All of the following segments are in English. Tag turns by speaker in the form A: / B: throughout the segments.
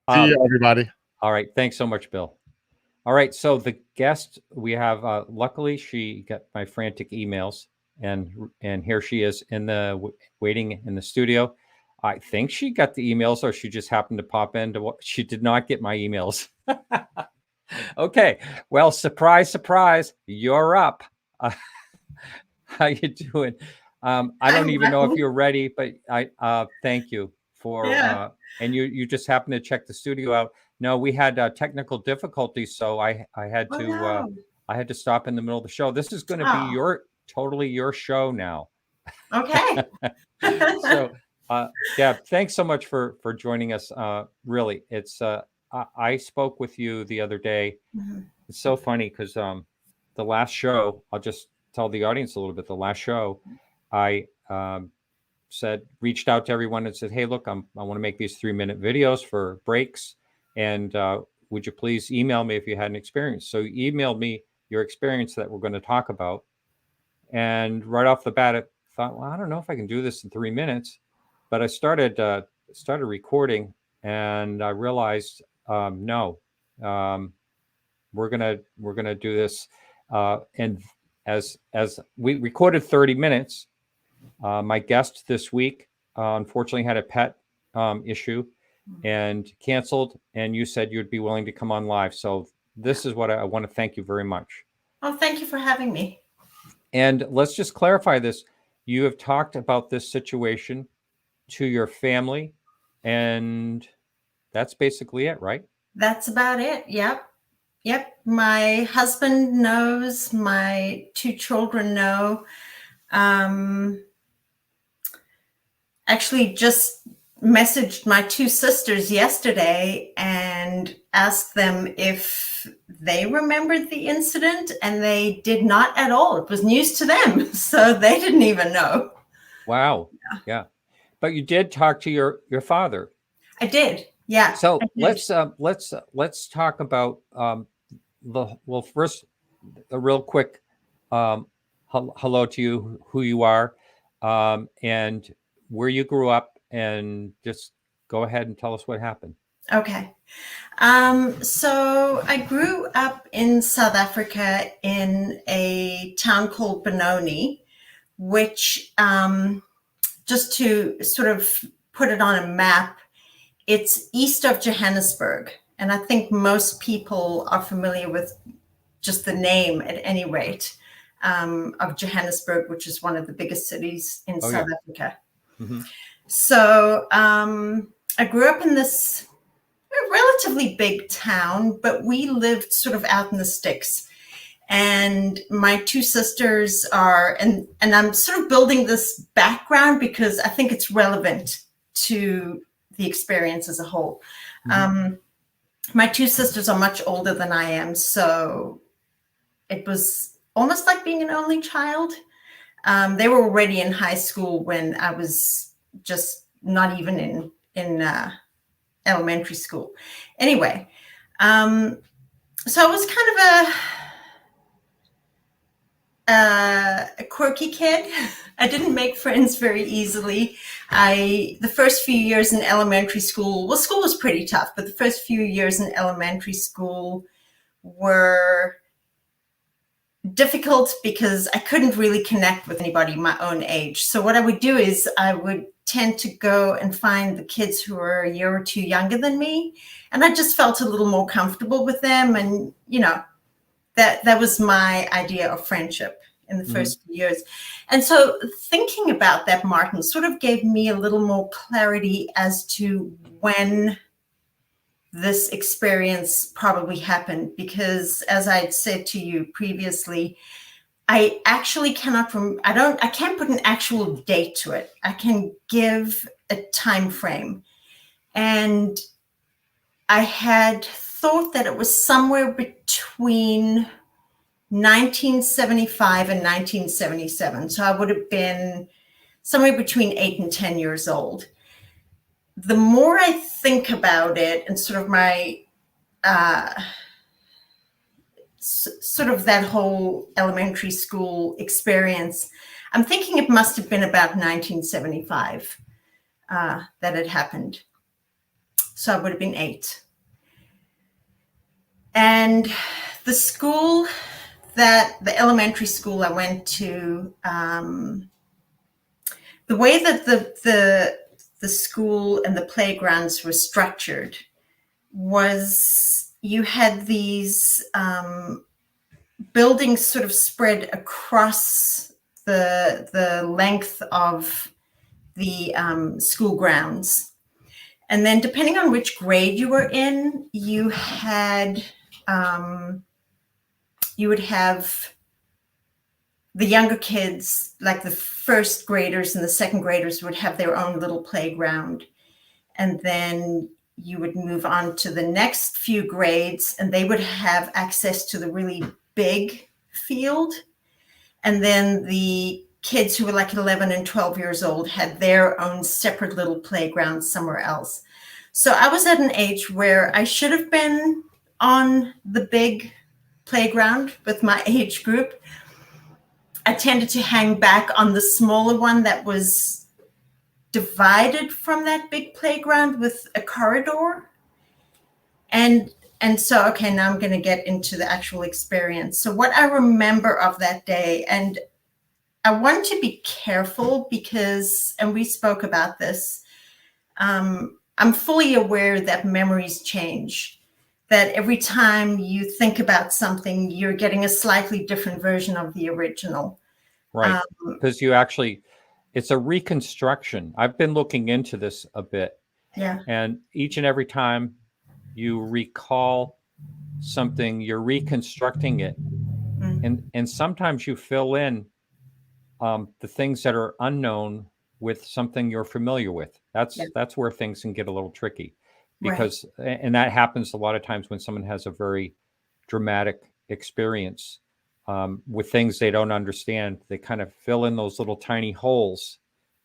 A: See you, everybody.
B: All right. Thanks so much, Bill. All right. So the guest we have, luckily, she got my frantic emails, and here she is in the waiting in the studio. I think she got the emails, or she just happened to pop in. She did not get my emails. Okay. Well, surprise, surprise, you're up. How you doing? I don't even know if you're ready, but I thank you for and you just happened to check the studio out. No, we had technical difficulties, so I had to I had to stop in the middle of the show. This is going to be totally your show now.
C: Okay.
B: So, Deb, thanks so much for joining us. Really, it's I spoke with you the other day. Mm-hmm. It's so funny because the last show, I'll just tell the audience a little bit. The last show, I reached out to everyone and said, "Hey, look, I want to make these 3-minute videos for breaks, and would you please email me if you had an experience?" So you emailed me your experience that we're going to talk about, and right off the bat, I thought, well, I don't know if I can do this in 3 minutes, but I started recording, and I realized, no, we're gonna do this, and as we recorded 30 minutes. My guest this week unfortunately had a pet issue and canceled, and you said you'd be willing to come on live. So this is what I want to thank you very much.
C: Oh, thank you for having me.
B: And let's just clarify this. You have talked about this situation to your family, and that's basically it, right?
C: That's about it. Yep. My husband knows, my 2 children know. Actually just messaged my 2 sisters yesterday and asked them if they remembered the incident, and they did not at all. It was news to them, so they didn't even know.
B: Wow. Yeah. But you did talk to your father.
C: I did. Yeah.
B: So let's talk about first a real quick hello to you, who you are, and where you grew up, and just go ahead and tell us what happened.
C: Okay. So I grew up in South Africa in a town called Benoni, which, just to sort of put it on a map, it's east of Johannesburg. And I think most people are familiar with just the name at any rate, of Johannesburg, which is one of the biggest cities in South Africa. Mm-hmm. So I grew up in this relatively big town, but we lived sort of out in the sticks. And my 2 sisters are, and I'm sort of building this background because I think it's relevant to the experience as a whole. Mm-hmm. My 2 sisters are much older than I am, so it was almost like being an only child. They were already in high school when I was just not even in elementary school. Anyway, so I was kind of a quirky kid. I didn't make friends very easily. The first few years in elementary school, well, school was pretty tough, but the first few years in elementary school were difficult because I couldn't really connect with anybody my own age. So what I would do is I would tend to go and find the kids who were a year or 2 younger than me. And I just felt a little more comfortable with them. And, that was my idea of friendship in the first few years. And so thinking about that, Martin, sort of gave me a little more clarity as to when this experience probably happened, because as I had said to you previously, I actually cannot I can't put an actual date to it. I can give a time frame. And I had thought that it was somewhere between 1975 and 1977. So I would have been somewhere between 8 and 10 years old. The more I think about it and sort of my sort of that whole elementary school experience, I'm thinking it must have been about 1975 that it happened. So I would have been 8. And the school the elementary school I went to, the way that the school and the playgrounds were structured was you had these buildings sort of spread across the length of the school grounds. And then depending on which grade you were in, you had you would have the younger kids, like the first graders and the second graders, would have their own little playground. And then you would move on to the next few grades and they would have access to the really big field. And then the kids who were like 11 and 12 years old had their own separate little playground somewhere else. So I was at an age where I should have been on the big playground with my age group. I tended to hang back on the smaller one that was divided from that big playground with a corridor. And so, okay, now I'm going to get into the actual experience. So what I remember of that day, and I want to be careful because, and we spoke about this, I'm fully aware that memories change, that every time you think about something, you're getting a slightly different version of the original.
B: Right. Because you actually, it's a reconstruction. I've been looking into this a bit.
C: Yeah.
B: And each and every time you recall something, you're reconstructing it. And sometimes you fill in the things that are unknown with something you're familiar with. That's where things can get a little tricky, because and that happens a lot of times when someone has a very dramatic experience with things they don't understand. They kind of fill in those little tiny holes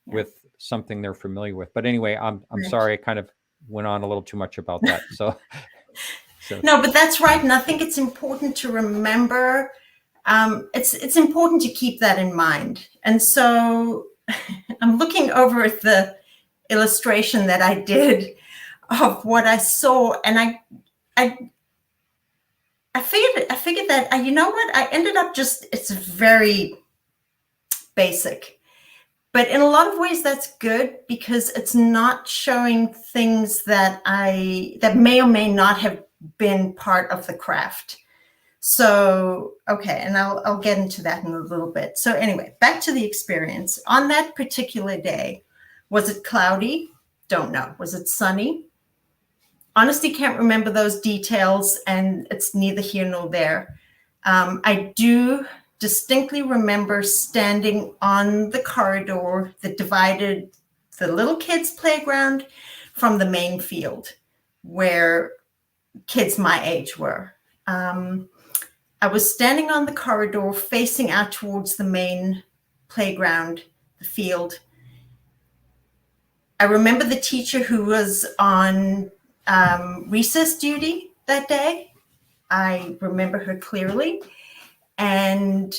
B: with something they're familiar with. But anyway, I'm sorry, I kind of went on a little too much about that. So
C: no, but that's right. And I think it's important to remember. It's important to keep that in mind. And so I'm looking over at the illustration that I did of what I saw, and I figured that, you know what, I ended up it's very basic, but in a lot of ways that's good, because it's not showing things that may or may not have been part of the craft. So, okay, and I'll get into that in a little bit. So anyway, back to the experience. On that particular day, was it cloudy? Don't know. Was it sunny? Honestly, can't remember those details, and it's neither here nor there. I do distinctly remember standing on the corridor that divided the little kids' playground from the main field where kids my age were. I was standing on the corridor facing out towards the main playground, the field. I remember the teacher who was on recess duty that day. I remember her clearly. And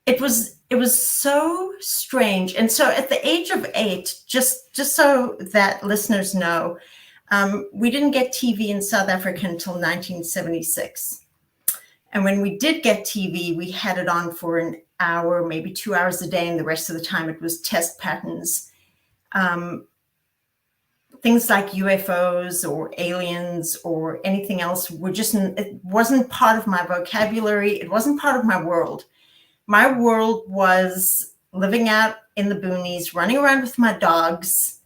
C: it was so strange. And so at the age of 8, just so that listeners know, we didn't get TV in South Africa until 1976. And when we did get TV, we had it on for an hour, maybe 2 hours a day, and the rest of the time it was test patterns. Things like UFOs or aliens or anything else it wasn't part of my vocabulary. It wasn't part of my world. My world was living out in the boonies, running around with my dogs.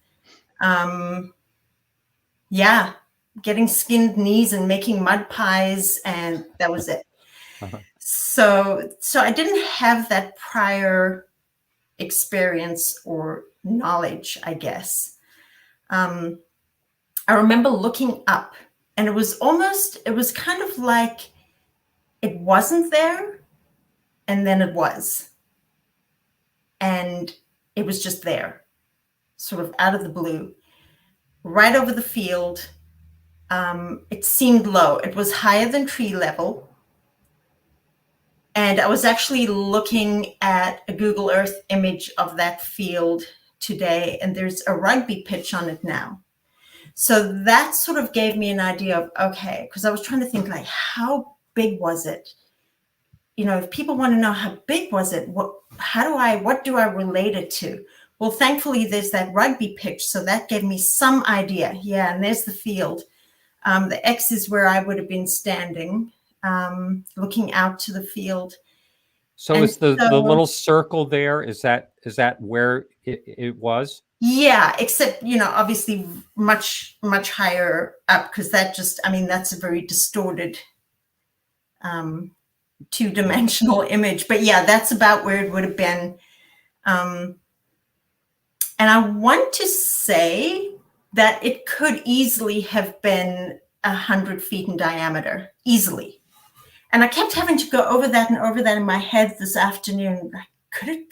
C: Getting skinned knees and making mud pies, and that was it. So I didn't have that prior experience or knowledge, I guess. I remember looking up, and it was kind of like it wasn't there, and then it was. And it was just there, sort of out of the blue, right over the field. It seemed low. It was higher than tree level. And I was actually looking at a Google Earth image of that field today, and there's a rugby pitch on it now. So that sort of gave me an idea of, okay, because I was trying to think like, how big was it? You know, if people want to know how big was it, what do I relate it to? Well, thankfully there's that rugby pitch. So that gave me some idea. Yeah. And there's the field. The X is where I would have been standing, looking out to the field.
B: So is the little circle there, is that where it was?
C: Yeah, except, you know, obviously much, much higher up, because that's a very distorted two-dimensional image. But yeah, that's about where it would have been. And I want to say that it could easily have been 100 feet in diameter, easily. And I kept having to go over that in my head this afternoon.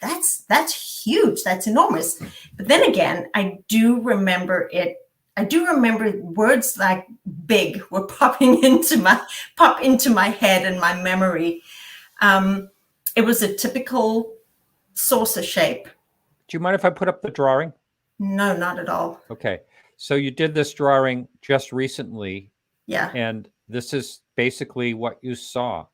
C: That's huge. That's enormous. But then again, I do remember words like big were pop into my head and my memory. It was a typical saucer shape.
B: Do you mind if I put up the drawing?
C: No, not at all.
B: Okay. So you did this drawing just recently.
C: Yeah.
B: And this is basically what you saw.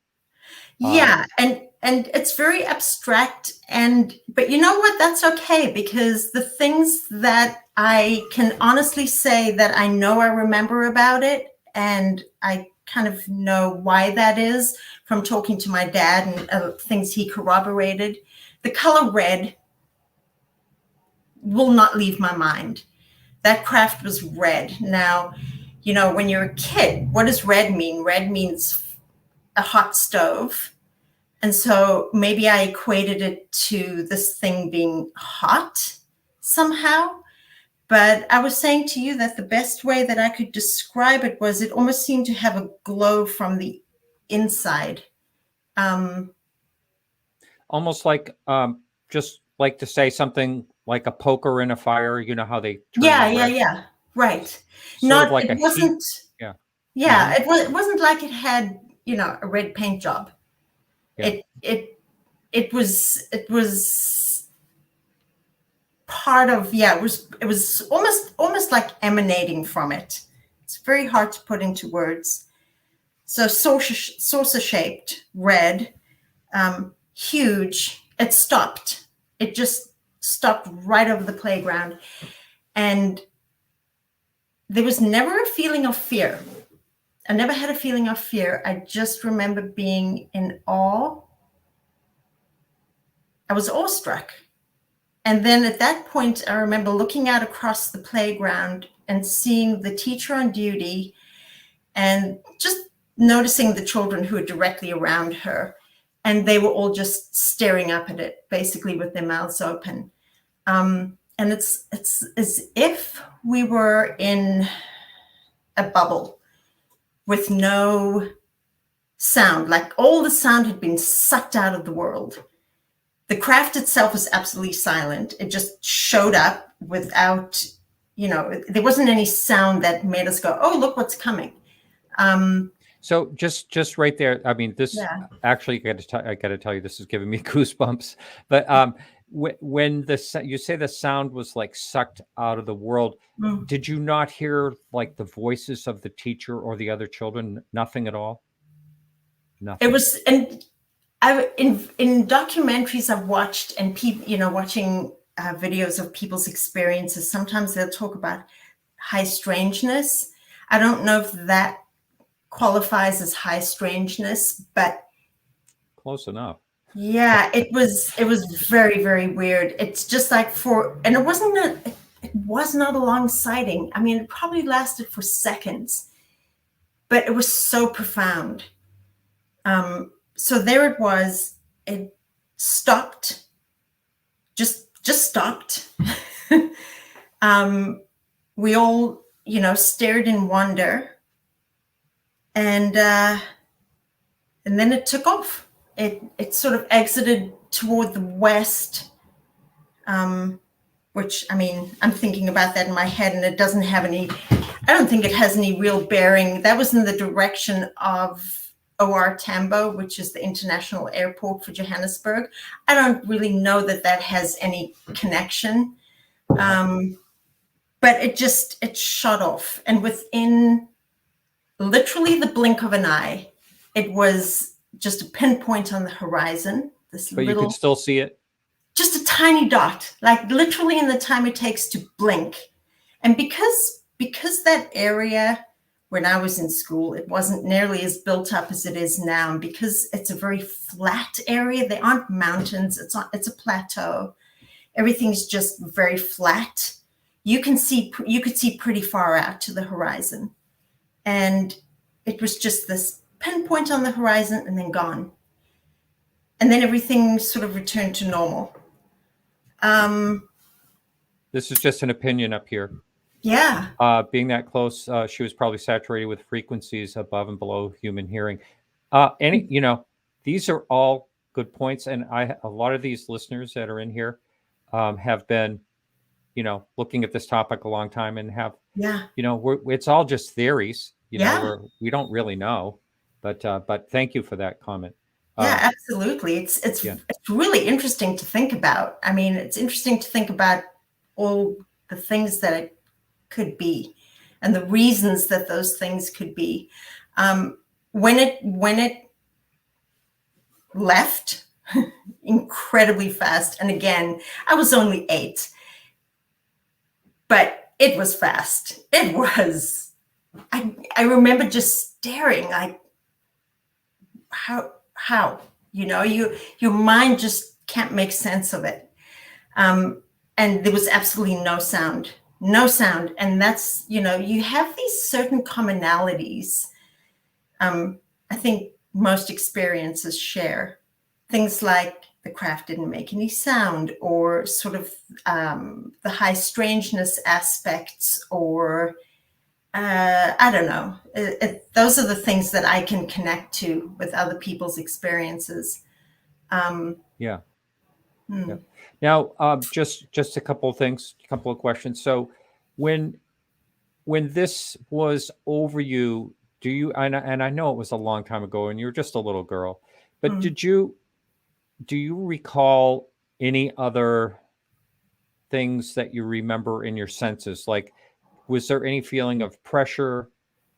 C: Yeah. And it's very abstract, but you know what? That's okay, because the things that I can honestly say that I know I remember about it, and I kind of know why that is from talking to my dad and things he corroborated. The color red will not leave my mind. That craft was red. Now, you know, when you're a kid, what does red mean? Red means a hot stove. And so maybe I equated it to this thing being hot somehow. But I was saying to you that the best way that I could describe it was it almost seemed to have a glow from the inside.
B: Almost like, just like to say something like a poker in a fire. You know how they turn
C: Yeah. Right.
B: Sort of like it wasn't.
C: Yeah. Yeah. It wasn't like it had, you know, a red paint job. Yeah. It was part of, it was almost like emanating from it. It's very hard to put into words. So saucer shaped, red, huge. It stopped. It just stopped right over the playground. And there was never a feeling of fear. I never had a feeling of fear. I just remember being in awe. I was awestruck. And then at that point, I remember looking out across the playground and seeing the teacher on duty and just noticing the children who were directly around her. And they were all just staring up at it, basically with their mouths open. And it's as if we were in a bubble with no sound, like all the sound had been sucked out of the world. The craft itself was absolutely silent. It just showed up without, you know, there wasn't any sound that made us go, oh, look what's coming.
B: So just right there, I mean, this actually, I got to tell you, this is giving me goosebumps. But when you say the sound was like sucked out of the world, did you not hear like the voices of the teacher or the other children? Nothing at all? Nothing.
C: It was, and in documentaries I've watched, and people, you know, watching videos of people's experiences, sometimes they'll talk about high strangeness. I don't know if that qualifies as high strangeness, but
B: close enough.
C: Yeah, it was very, very weird. It's just like and it was not a long sighting. I mean, it probably lasted for seconds, but it was so profound. So there it was. It stopped. Just stopped. We all, you know, stared in wonder, and then it took off. It sort of exited toward the west, which, I mean, I'm thinking about that in my head, and it doesn't have I don't think it has any real bearing. That was in the direction of OR Tambo, which is the international airport for Johannesburg. I don't really know that has any connection. But it shut off. And within literally the blink of an eye, it was just a pinpoint on the horizon. This
B: But you could
C: little,
B: still see it?
C: just a tiny dot, like literally in the time it takes to blink. And because that area, when I was in school, it wasn't nearly as built up as it is now. And because it's a very flat area, there aren't mountains, it's a plateau. Everything's just very flat. You could see pretty far out to the horizon. And it was just this pinpoint on the horizon and then gone. And then everything sort of returned to normal.
B: This is just an opinion up here.
C: Yeah.
B: Being that close, she was probably saturated with frequencies above and below human hearing. These are all good points. And a lot of these listeners that are in here have been, looking at this topic a long time and have, it's all just theories, we don't really know, but thank you for that comment.
C: Yeah, absolutely. It's really interesting to think about. I mean, it's interesting to think about all the things that it could be and the reasons that those things could be. When it left incredibly fast, and again, I was only 8, but it was fast. It was, I remember just staring like, how, your mind just can't make sense of it. And there was absolutely no sound. And that's, you have these certain commonalities. I think most experiences share things like the craft didn't make any sound, or sort of the high strangeness aspects, or I don't know. Those are the things that I can connect to with other people's experiences.
B: Yeah. Now, just a couple of things, a couple of questions. So, when this was over you, do you? And I know it was a long time ago, and you were just a little girl, but do you recall any other things that you remember in your senses? Like, was there any feeling of pressure?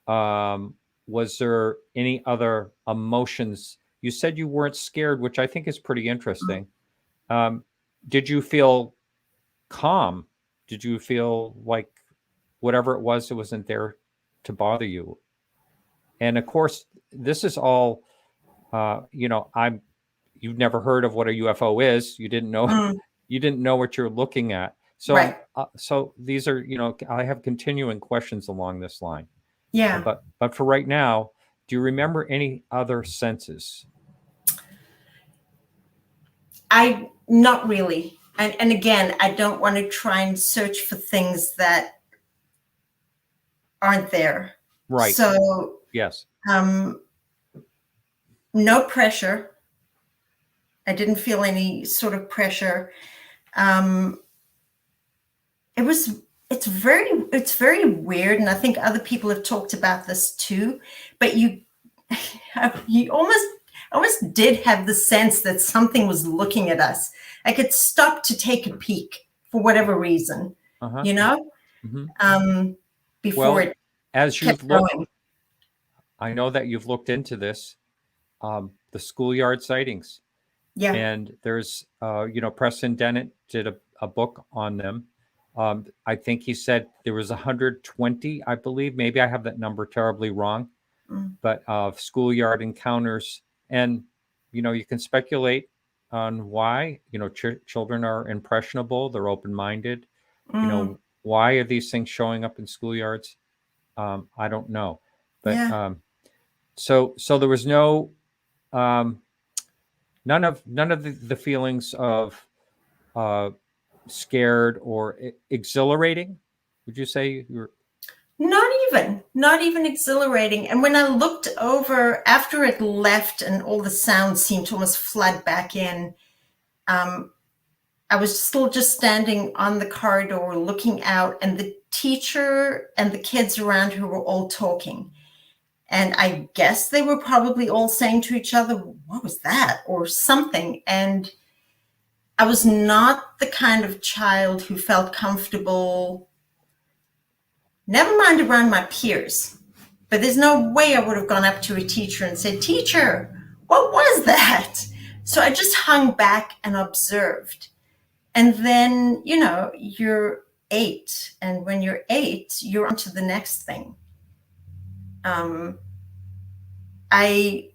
B: Was there any other emotions? You said you weren't scared, which I think is pretty interesting. Did you feel calm? Did you feel like whatever it wasn't there to bother you? And of course, this is all, you've never heard of what a UFO is. You didn't know what you're looking at. So,
C: right.
B: So these are, I have continuing questions along this line.
C: Yeah.
B: But for right now, do you remember any other senses?
C: Not really. And again, I don't want to try and search for things that aren't there.
B: Right.
C: So
B: yes.
C: No pressure. I didn't feel any sort of pressure. It's very weird, and I think other people have talked about this too. But you almost did have the sense that something was looking at us. Like it stopped to take a peek for whatever reason, before it
B: as
C: kept
B: you've looked,
C: going.
B: I know that you've looked into this, the Schoolyard sightings.
C: Yeah.
B: And there's, Preston Dennett did a book on them. I think he said there was 120, I believe. Maybe I have that number terribly wrong, but Schoolyard encounters. And, you can speculate on why, children are impressionable. They're open-minded. Why are these things showing up in schoolyards? I don't know. But so there was no, none of the feelings of scared or exhilarating. Would you say you were?
C: Not even exhilarating. And when I looked over after it left and all the sounds seemed to almost flood back in, I was still just standing on the corridor looking out, and the teacher and the kids around her were all talking. And I guess they were probably all saying to each other, "What was that?" or something. And I was not the kind of child who felt comfortable, never mind around my peers, but there's no way I would have gone up to a teacher and said, "Teacher, what was that?" So I just hung back and observed. And then, you're 8. And when you're 8, you're on to the next thing. I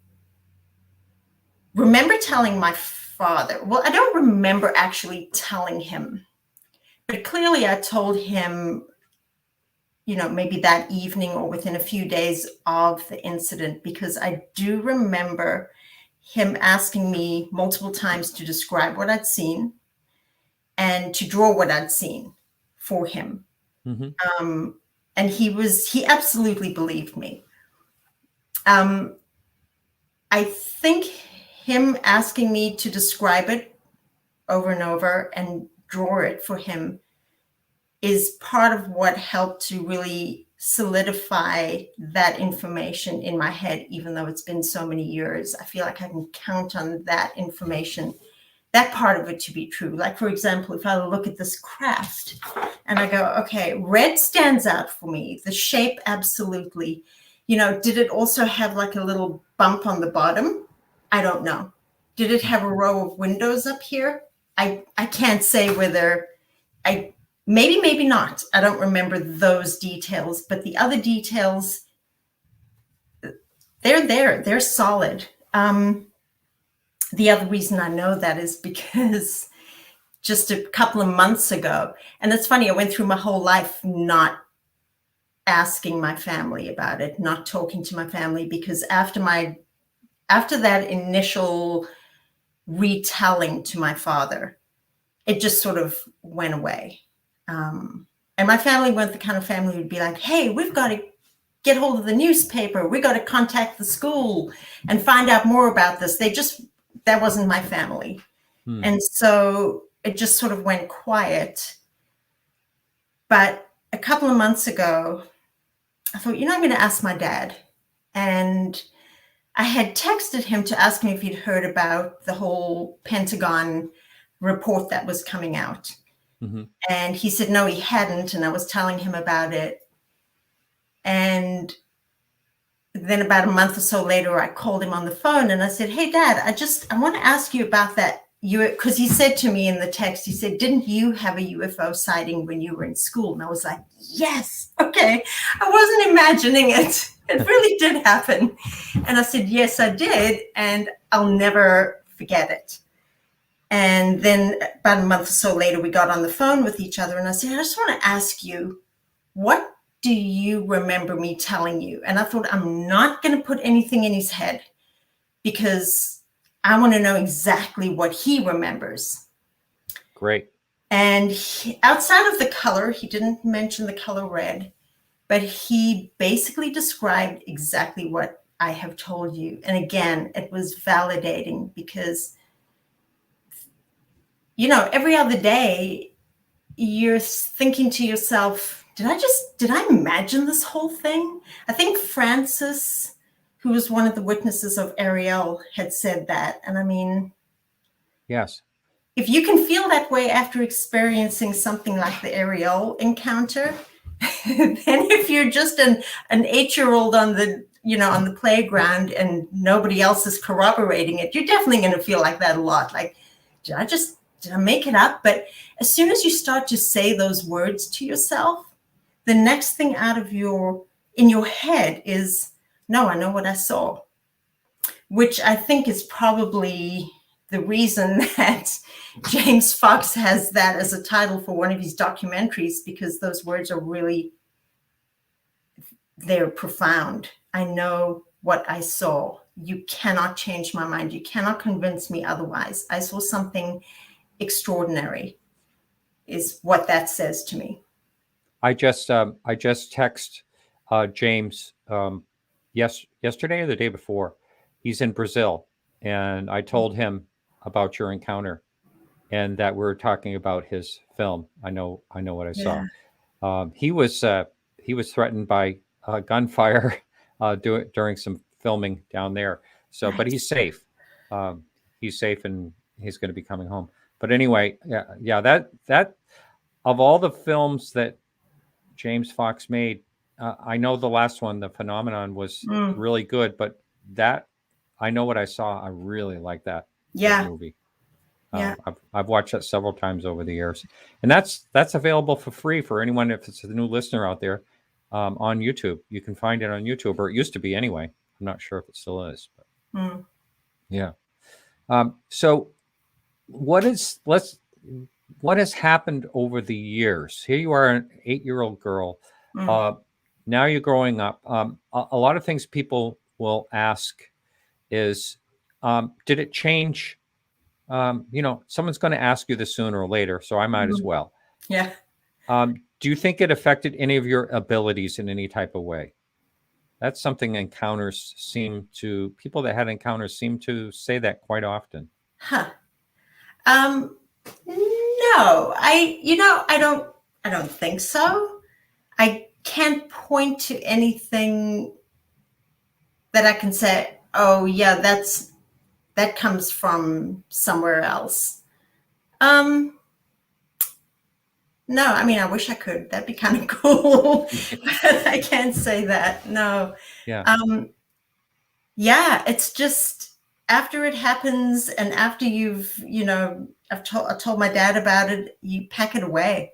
C: remember telling my father, well, I don't remember actually telling him, but clearly I told him, maybe that evening or within a few days of the incident, because I do remember him asking me multiple times to describe what I'd seen and to draw what I'd seen for him.
B: Mm-hmm.
C: And he absolutely believed me. I think him asking me to describe it over and over and draw it for him is part of what helped to really solidify that information in my head, even though it's been so many years. I feel like I can count on that information, that part of it, to be true. Like, for example, if I look at this craft and I go, okay, red stands out for me, the shape, absolutely. Did it also have like a little bump on the bottom? I don't know. Did it have a row of windows up here? I can't say whether maybe not. I don't remember those details, but the other details, they're there. They're solid. The other reason I know that is because just a couple of months ago, and it's funny, I went through my whole life not asking my family about it, not talking to my family, because after that initial retelling to my father, it just sort of went away. And my family weren't the kind of family who'd be like, "Hey, we've got to get hold of the newspaper. We got to contact the school and find out more about this." That wasn't my family. And so it just sort of went quiet. But a couple of months ago, I thought, I'm going to ask my dad. And I had texted him to ask him if he'd heard about the whole Pentagon report that was coming out.
B: Mm-hmm.
C: And he said, no, he hadn't. And I was telling him about it. And then about a month or so later, I called him on the phone and I said, "Hey, Dad, I want to ask you about that." Because he said to me in the text, he said, "Didn't you have a UFO sighting when you were in school?" And I was like, yes, okay. I wasn't imagining it. It really did happen. And I said, yes, I did. And I'll never forget it. And then about a month or so later, we got on the phone with each other. And I said, "I just want to ask you, what do you remember me telling you?" And I thought, I'm not going to put anything in his head because I want to know exactly what he remembers.
B: Great.
C: And outside of the color, he didn't mention the color red, but he basically described exactly what I have told you. And again, it was validating because, every other day you're thinking to yourself, did I imagine this whole thing? I think Francis, who was one of the witnesses of Ariel, had said that. And I mean,
B: yes,
C: if you can feel that way after experiencing something like the Ariel encounter, then if you're just an 8-year-old on the playground and nobody else is corroborating it, you're definitely going to feel like that a lot. Like, did I make it up? But as soon as you start to say those words to yourself, the next thing out of in your head is, no, I know what I saw, which I think is probably the reason that James Fox has that as a title for one of his documentaries, because those words are really, they're profound. I know what I saw. You cannot change my mind. You cannot convince me otherwise. I saw something extraordinary, is what that says to me.
B: I just text James yesterday or the day before. He's in Brazil, and I told him about your encounter and that we're talking about his film. I know what I saw. He was threatened by gunfire during some filming down there. So, but he's safe. He's safe, and he's going to be coming home. But anyway, yeah, that of all the films that James Fox made, I know the last one, The Phenomenon, was really good, but that, I know what I saw. I really like that movie.
C: Yeah.
B: I've watched that several times over the years, and that's available for free for anyone. If it's a new listener out there, on YouTube, you can find it on YouTube, or it used to be anyway. I'm not sure if it still is, but yeah. So what has happened over the years? Here you are, an 8-year-old girl. Now you're growing up. A lot of things people will ask is, did it change? Someone's going to ask you this sooner or later, so I might as well.
C: Yeah.
B: Do you think it affected any of your abilities in any type of way? That's something people that had encounters seem to say that quite often.
C: Huh. No, I don't think so. I can't point to anything that I can say, oh yeah, that comes from somewhere else. No, I mean, I wish I could. That'd be kind of cool, but I can't say that. No.
B: Yeah.
C: Yeah, it's just after it happens and after I told my dad about it, you pack it away.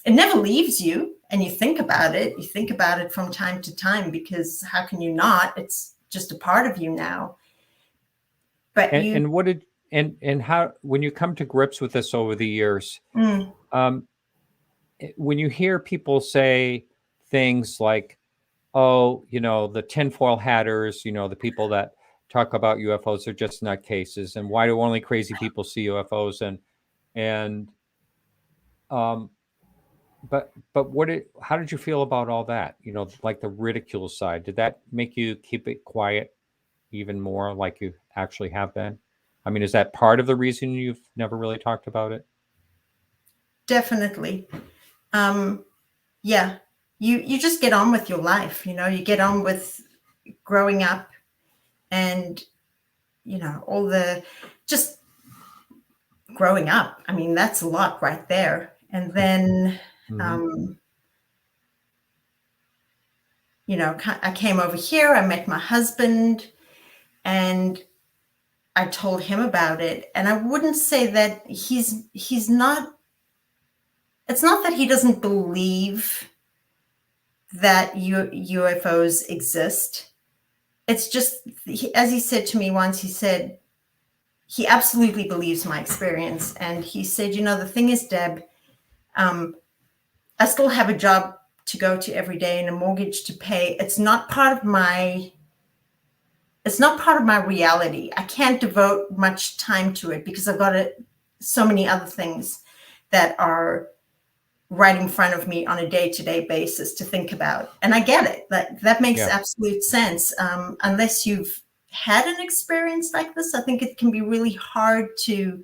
C: It never leaves you, and you think about it. You think about it from time to time, because how can you not? It's just a part of you now. But
B: how, when you come to grips with this over the years, when you hear people say things like, oh, the tinfoil hatters, the people that talk about UFOs are just nutcases, and why do only crazy people see UFOs? But how did you feel about all that? Like the ridicule side, did that make you keep it quiet even more, like you actually have been? I mean, is that part of the reason you've never really talked about it?
C: Definitely. Yeah, you just get on with your life. You get on with growing up, and all the just growing up. I mean, that's a lot right there. And then I came over here, I met my husband, and I told him about it. And I wouldn't say that he's not, it's not that he doesn't believe that UFOs exist. It's just, as he said to me once, he said, he absolutely believes my experience. And he said, the thing is, Deb, I still have a job to go to every day and a mortgage to pay. It's not part of my reality. I can't devote much time to it because I've got so many other things that are right in front of me on a day-to-day basis to think about. And I get it. That makes absolute sense. Unless you've had an experience like this, I think it can be really hard to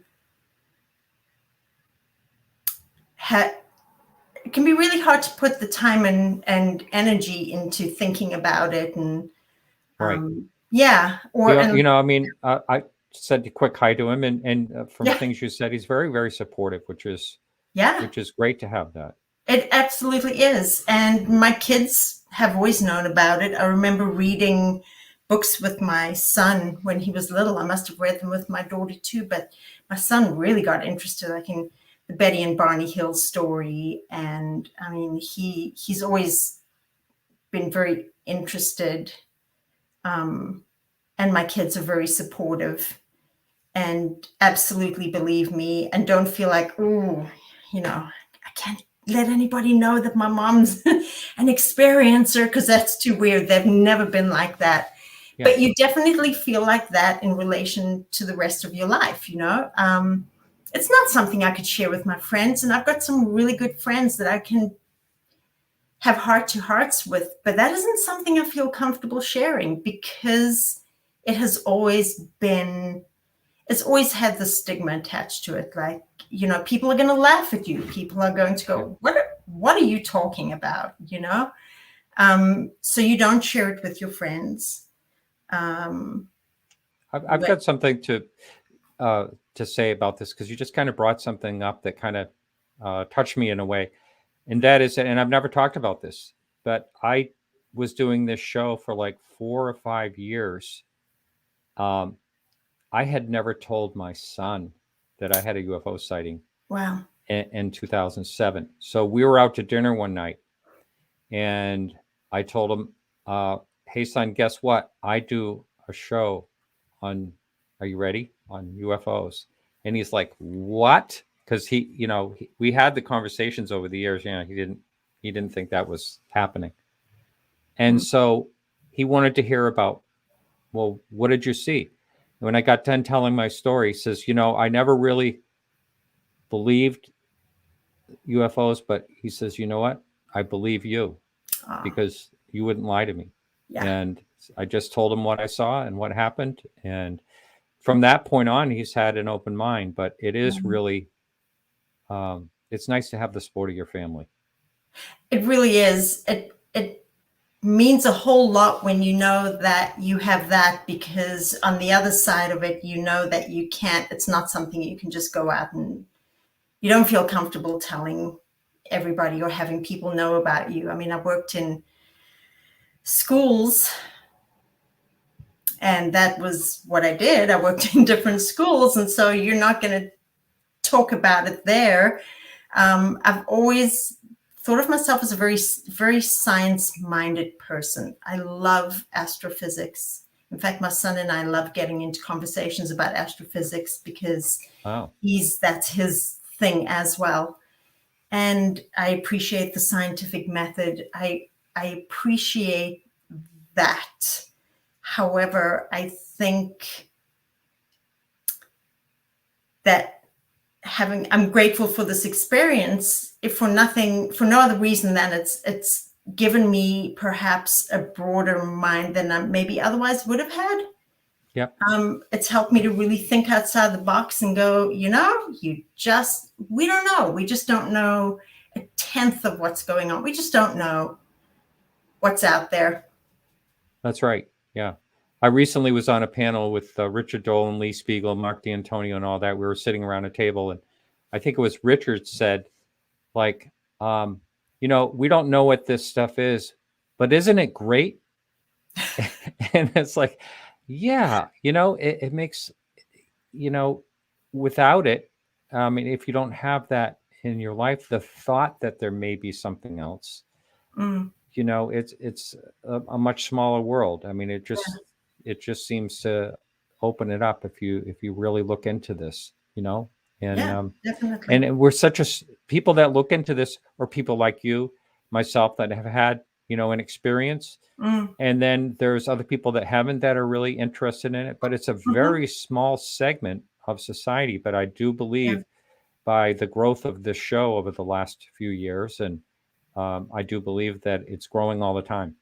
C: put the time and energy into thinking about it. And
B: right.
C: I
B: mean, I said a quick hi to him, and from things you said, he's very, very supportive, which is great to have that.
C: It absolutely is. And my kids have always known about it. I remember reading books with my son when he was little. I must have read them with my daughter too, but my son really got interested, like in the Betty and Barney Hill story. And I mean, he's always been very interested. And my kids are very supportive and absolutely believe me and don't feel like, I can't let anybody know that my mom's an experiencer, because that's too weird. They've never been like that. Yeah. But you definitely feel like that in relation to the rest of your life, It's not something I could share with my friends, and I've got some really good friends that I can have heart-to-hearts with, but that isn't something I feel comfortable sharing because it's always had the stigma attached to it. Like, people are going to laugh at you. People are going to go, what are you talking about? So you don't share it with your friends.
B: I've got something to to say about this, because you just kind of brought something up that kind of touched me in a way. And that is, and I've never talked about this, but I was doing this show for like 4 or 5 years. I had never told my son that I had a UFO sighting.
C: Wow.
B: In 2007. So we were out to dinner one night, and I told him, hey son, guess what? I do a show on, are you ready? On UFOs. And he's like, what? Because we had the conversations over the years. He didn't think that was happening. And so he wanted to hear about, well, what did you see? And when I got done telling my story, he says, I never really believed UFOs, but he says, you know what? I believe you because you wouldn't lie to me.
C: Yeah.
B: And I just told him what I saw and what happened. And from that point on, he's had an open mind, but it is really, it's nice to have the support of your family. It
C: really is. It means a whole lot when you know that you have that, because on the other side of it, you know that you can't, it's not something you can just go out and you don't feel comfortable telling everybody or having people know about you. I mean, I worked in schools, and that was what I did. I worked in different schools, and so you're not going to talk about it there. I've always thought of myself as a very, very science-minded person. I love astrophysics. In fact, my son and I love getting into conversations about astrophysics because that's his thing as well. And I appreciate the scientific method. I appreciate that. However, I think that I'm grateful for this experience, if for no other reason than it's given me perhaps a broader mind than I maybe otherwise would have had.
B: Yep.
C: It's helped me to really think outside the box and go, we don't know. We just don't know a tenth of what's going on. We just don't know what's out there.
B: That's right. Yeah. I recently was on a panel with Richard Dolan, Lee Spiegel, Mark D'Antonio, and all that. We were sitting around a table, and I think it was Richard said, like, we don't know what this stuff is, but isn't it great? And it's like, yeah, it makes, without it, I mean, if you don't have that in your life, the thought that there may be something else, it's a much smaller world. I mean, it just seems to open it up if you really look into this, and
C: definitely.
B: And we're people that look into this, or people like you, myself, that have had, an experience. And then there's other people that haven't, that are really interested in it, but it's a very small segment of society. But I do believe by the growth of this show over the last few years, and I do believe that it's growing all the time.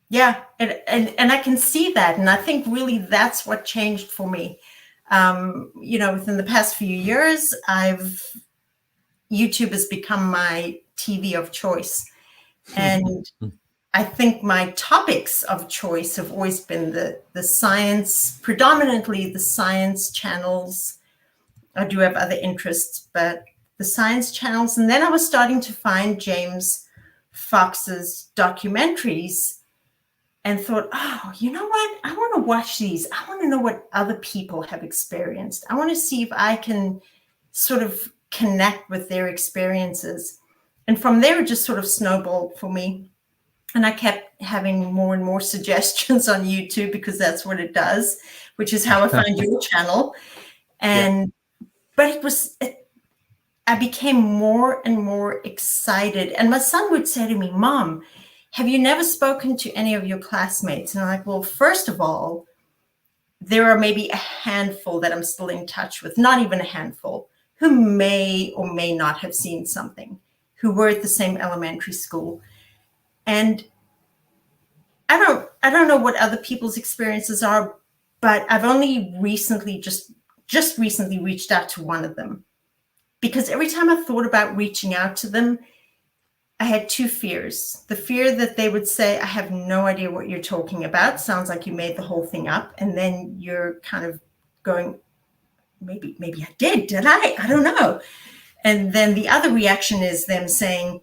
C: Yeah, and I can see that, and I think really that's what changed for me. Within the past few years, YouTube has become my TV of choice, and I think my topics of choice have always been the science, predominantly the science channels. I do have other interests, but the science channels. And then I was starting to find James Fox's documentaries and thought, oh, you know what? I want to watch these. I want to know what other people have experienced. I want to see if I can sort of connect with their experiences. And from there, it just sort of snowballed for me. And I kept having more and more suggestions on YouTube, because that's what it does, which is how I found your channel. And, but I became more and more excited. And my son would say to me, Mom, have you never spoken to any of your classmates? And I'm like, well, first of all, there are maybe a handful that I'm still in touch with, not even a handful, who may or may not have seen something, who were at the same elementary school. And I don't know what other people's experiences are, but I've only recently, just recently reached out to one of them, because every time I thought about reaching out to them, I had two fears. The fear that they would say, I have no idea what you're talking about. Sounds like you made the whole thing up. And then you're kind of going, maybe I did I? I don't know. And then the other reaction is them saying,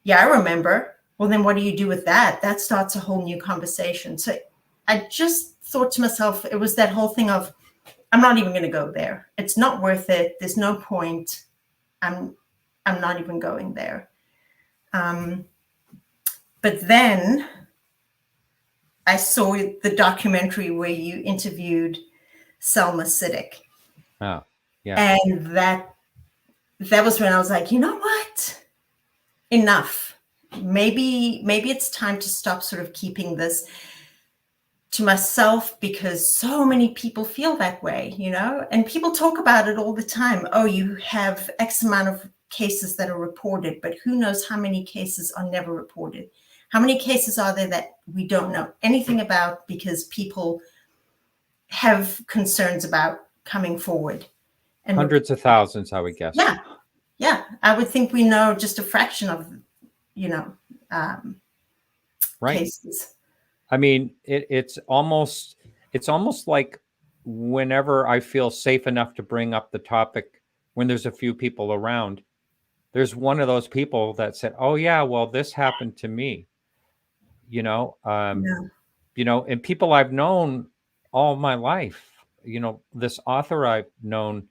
C: yeah, I remember. Well, then what do you do with that? That starts a whole new conversation. So I just thought to myself, it was that whole thing of, I'm not even going to go there. It's not worth it. There's no point. I'm not even going there. But then I saw the documentary where you interviewed Selma Siddick.
B: Oh, yeah.
C: And that was when I was like, you know what? Enough. Maybe it's time to stop sort of keeping this to myself, because so many people feel that way, you know, and people talk about it all the time. Oh, you have X amount of cases that are reported, but who knows how many cases are never reported? How many cases are there that we don't know anything about because people have concerns about coming forward? And
B: hundreds of thousands, I would guess.
C: Yeah. I would think we know just a fraction of,
B: right.
C: cases.
B: I mean, it's almost like whenever I feel safe enough to bring up the topic, when there's a few people around, there's one of those people that said, oh yeah, well, this happened to me, and people I've known all my life, this author I've known,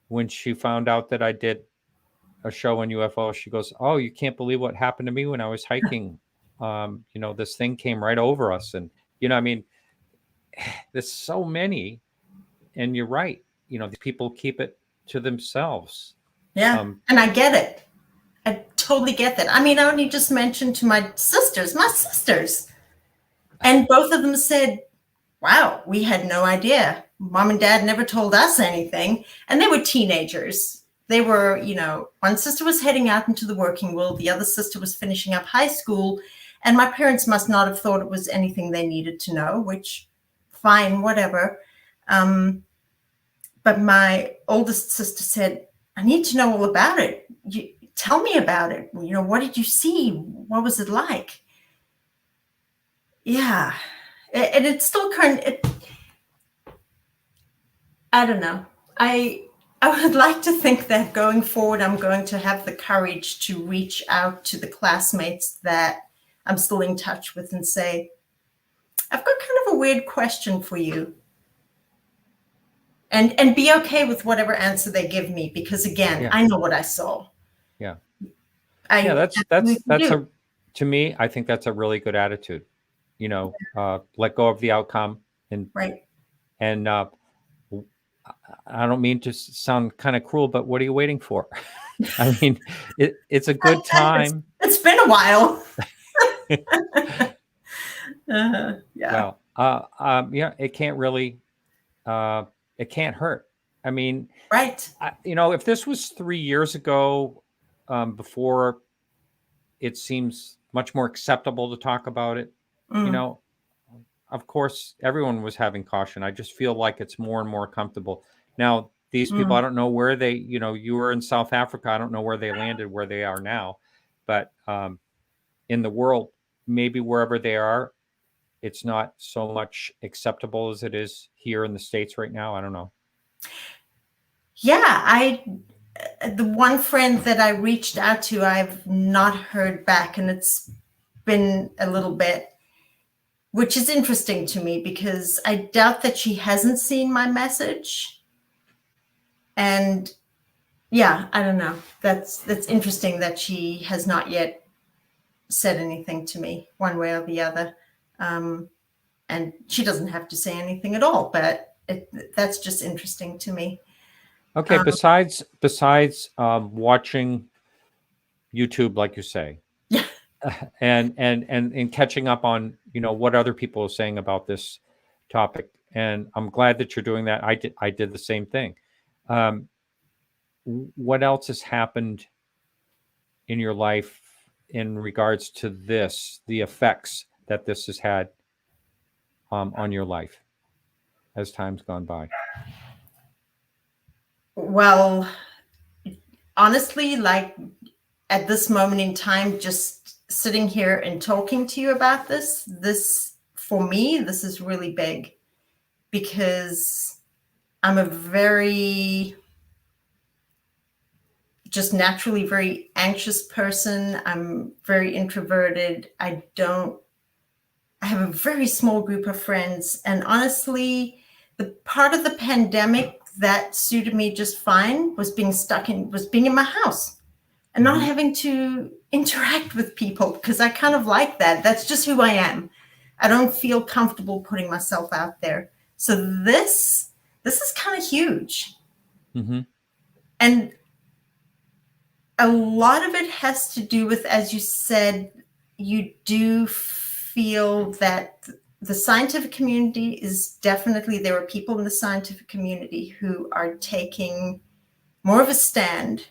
B: when she found out that I did a show on UFO, she goes, oh, you can't believe what happened to me when I was hiking. This thing came right over us. And, I mean, there's so many, and you're right. These people keep it to themselves.
C: Yeah. And I get it. I totally get that. I mean, I only just mentioned to my sisters, and both of them said, wow, we had no idea. Mom and dad never told us anything. And they were teenagers. They were, one sister was heading out into the working world. The other sister was finishing up high school. And my parents must not have thought it was anything they needed to know, which fine, whatever. But my oldest sister said, I need to know all about it. Tell me about it. What did you see? What was it like? Yeah. And it's still current. I don't know. I would like to think that going forward, I'm going to have the courage to reach out to the classmates that I'm still in touch with and say, I've got kind of a weird question for you. And be okay with whatever answer they give me, because again, I know what I saw.
B: Yeah. To me, I think that's a really good attitude. Let go of the outcome, and
C: right.
B: And I don't mean to sound kind of cruel, but what are you waiting for? I mean, it's a good time.
C: It's been a while.
B: Yeah. Well, it can't really, it can't hurt. I mean,
C: right.
B: If this was 3 years ago, before it seems much more acceptable to talk about it, of course, everyone was having caution. I just feel like it's more and more comfortable. Now, these people, I don't know where they, you were in South Africa. I don't know where they landed, where they are now. But in the world, maybe wherever they are, it's not so much acceptable as it is here in the States right now. I don't know.
C: Yeah, the one friend that I reached out to, I've not heard back, and it's been a little bit, which is interesting to me because I doubt that she hasn't seen my message. And yeah, I don't know. That's interesting that she has not yet said anything to me one way or the other. And she doesn't have to say anything at all, but that's just interesting to me.
B: Okay. Besides watching YouTube, like you say,
C: yeah,
B: and catching up on, what other people are saying about this topic. And I'm glad that you're doing that. I did the same thing. What else has happened in your life in regards to this, the effects that this has had on your life as time's gone by?
C: Well, honestly, like at this moment in time, just sitting here and talking to you about this for me, this is really big, because I'm a very, just naturally very anxious person. I'm very introverted. I have a very small group of friends. And honestly, the part of the pandemic that suited me just fine was being in my house and not having to interact with people, because I kind of like that. That's just who I am. I don't feel comfortable putting myself out there. So this is kind of huge.
B: Mm-hmm.
C: And a lot of it has to do with, as you said, you do feel that the scientific community is definitely, there are people in the scientific community who are taking more of a stand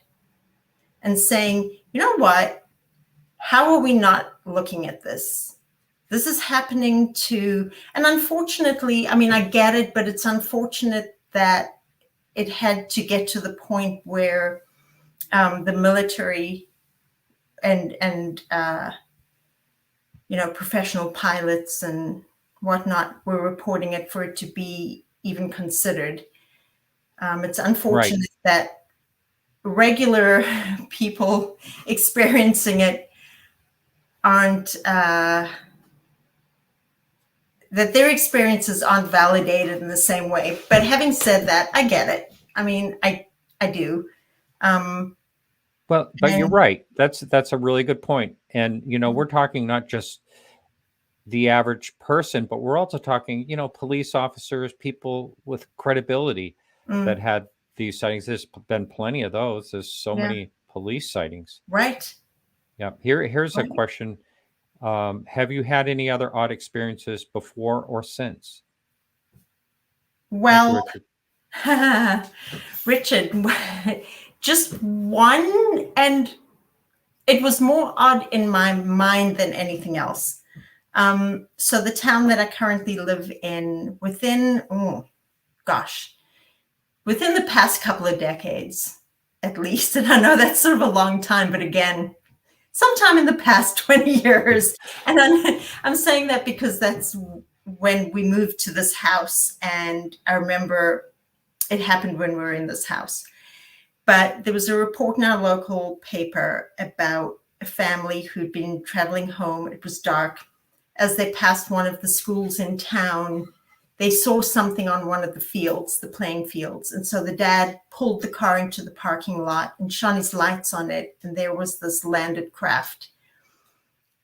C: and saying, you know what, how are we not looking at this? This is happening to, and unfortunately, I mean, I get it, but it's unfortunate that it had to get to the point where the military and professional pilots and whatnot were reporting it for it to be even considered. It's unfortunate that regular people experiencing it aren't, that their experiences aren't validated in the same way. But having said that, I get it. I mean, I do.
B: Well, but you're right. That's a really good point. And, we're talking not just the average person, but we're also talking, police officers, people with credibility that had these sightings. There's been plenty of those. There's so many police sightings.
C: Right.
B: Yeah. Here's a question. Have you had any other odd experiences before or since?
C: Well,
B: Richard.
C: Richard, just one, and it was more odd in my mind than anything else. So the town that I currently live in, within the past couple of decades, at least, and I know that's sort of a long time, but again, sometime in the past 20 years. And I'm saying that because that's when we moved to this house. And I remember it happened when we were in this house. But there was a report in our local paper about a family who'd been traveling home. It was dark. As they passed one of the schools in town, they saw something on one of the fields, the playing fields. And so the dad pulled the car into the parking lot and shone his lights on it. And there was this landed craft.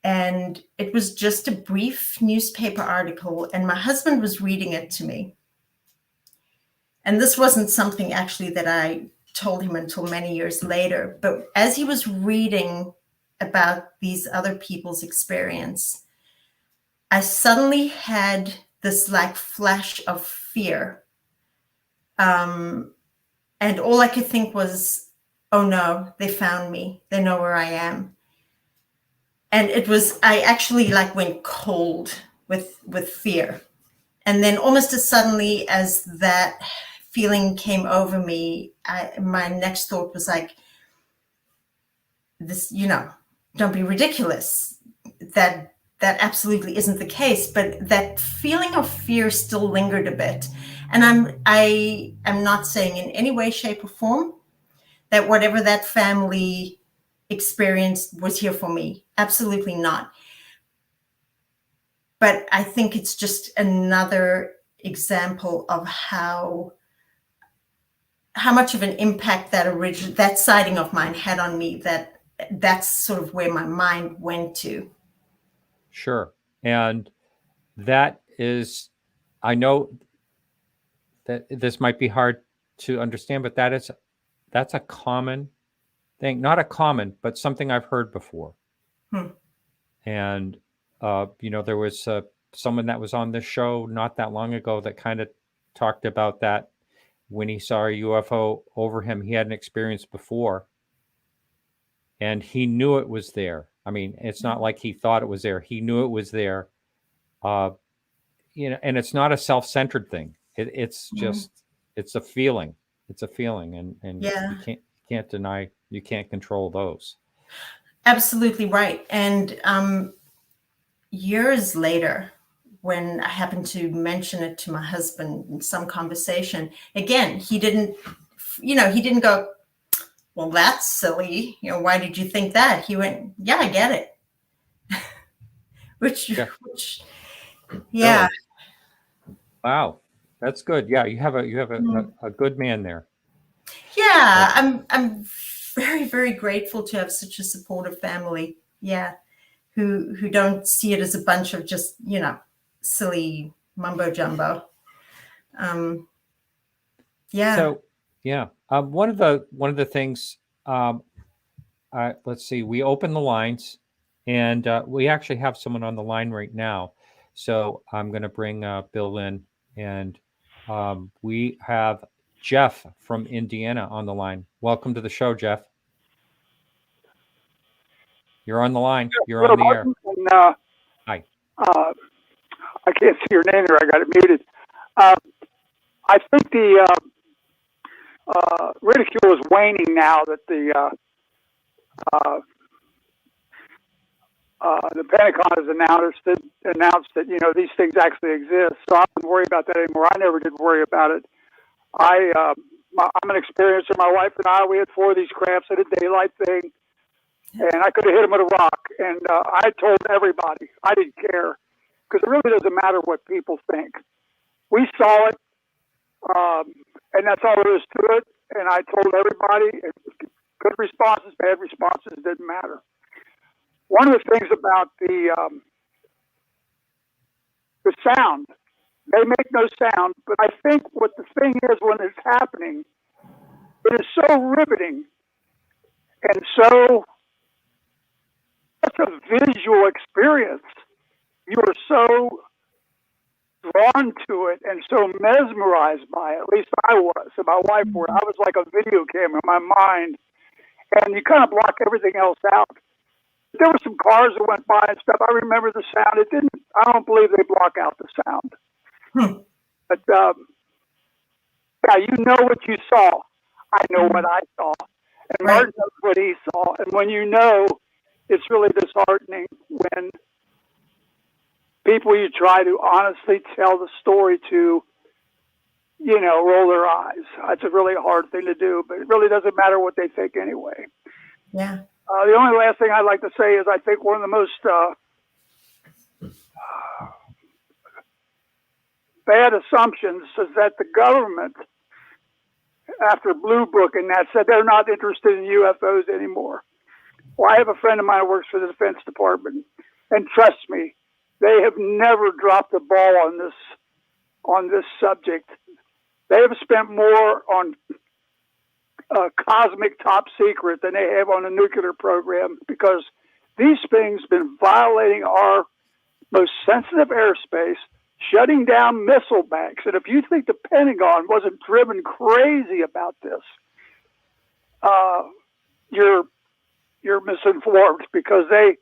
C: And it was just a brief newspaper article. And my husband was reading it to me. And this wasn't something actually that I told him until many years later. But as he was reading about these other people's experience, I suddenly had this like flash of fear. And all I could think was, oh no, they found me. They know where I am. And I actually like went cold with fear. And then almost as suddenly as that feeling came over me, my next thought was like, this, don't be ridiculous. That absolutely isn't the case, but that feeling of fear still lingered a bit. And I am not saying in any way, shape, or form that whatever that family experienced was here for me. Absolutely not. But I think it's just another example of how much of an impact that sighting of mine had on me, that's sort of where my mind went to.
B: Sure. And that is, I know that this might be hard to understand, but that's a common thing. Not a common, but something I've heard before. And, there was someone that was on this show not that long ago that kind of talked about that when he saw a UFO over him. He had an experience before and he knew it was there. I mean, it's not like he thought it was there. He knew it was there. And it's not a self-centered thing. It's just, it's a feeling. It's a feeling. And you can't deny, you can't control those.
C: Absolutely right. And years later, when I happened to mention it to my husband in some conversation, again, he didn't go, well, that's silly. Why did you think that? He went, yeah, I get it. which, yeah.
B: Really? Wow. That's good. Yeah. You have a good man there.
C: Yeah. I'm very, very grateful to have such a supportive family. Yeah. Who don't see it as a bunch of just, silly mumbo jumbo. Yeah.
B: So, yeah. One of the things, let's see, we open the lines, and we actually have someone on the line right now. So I'm going to bring Bill in, and we have Jeff from Indiana on the line. Welcome to the show, Jeff. You're on the line. You're on the air.
A: And,
B: Hi.
A: I can't see your name there. I got it muted. I think the ridicule is waning now that the Pentagon has announced that these things actually exist. So I don't worry about that anymore. I never did worry about it. I'm an experiencer. My wife and I, we had 4 of these cramps at a daylight thing, and I could have hit them with a rock. And I told everybody I didn't care, because it really doesn't matter what people think. We saw it, and that's all there is to it. And I told everybody, good responses, bad responses, didn't matter. One of the things about the sound, they make no sound, but I think what the thing is when it's happening, it is so riveting and so such a visual experience. You are so drawn to it and so mesmerized by it. At least I was, and my wife were. I was like a video camera in my mind, and you kind of block everything else out. There were some cars that went by and stuff. I remember the sound. I don't believe they block out the sound. But, yeah, you know what you saw. I know what I saw. And Martin knows what he saw. And when it's really disheartening when people you try to honestly tell the story to, roll their eyes. It's a really hard thing to do, but it really doesn't matter what they think anyway.
C: Yeah.
A: The only last thing I'd like to say is I think one of the most bad assumptions is that the government, after Blue Book and that, said they're not interested in UFOs anymore. Well, I have a friend of mine who works for the Defense Department, and trust me, they have never dropped the ball on this subject. They have spent more on cosmic top secret than they have on a nuclear program, because these things have been violating our most sensitive airspace, shutting down missile banks. And if you think the Pentagon wasn't driven crazy about this, you're misinformed, because they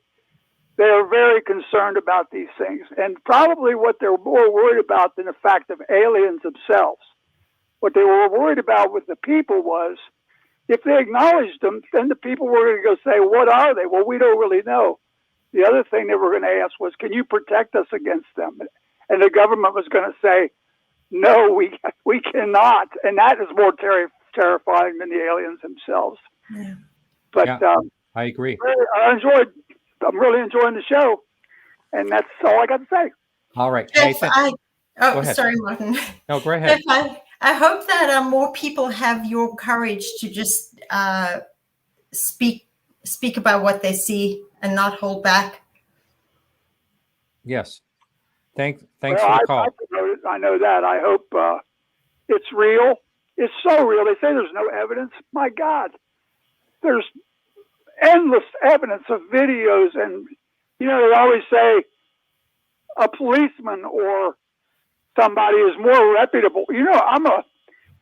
A: are very concerned about these things. And probably what they're more worried about than the fact of aliens themselves. What they were worried about with the people was, if they acknowledged them, then the people were going to go say, what are they? Well, we don't really know. The other thing they were going to ask was, can you protect us against them? And the government was going to say, no, we cannot. And that is more terrifying than the aliens themselves.
C: Yeah.
A: But
B: yeah, I agree.
A: I'm really enjoying the show. And that's all I got to say.
B: All right.
C: Jeff,
B: Hey,
C: sorry, Martin.
B: No, go ahead.
C: Jeff, I hope that more people have your courage to just speak about what they see and not hold back.
B: Yes. Thanks for the call.
A: I know that. I hope it's real. It's so real. They say there's no evidence. My God, there's endless evidence of videos. And, they always say a policeman or somebody is more reputable.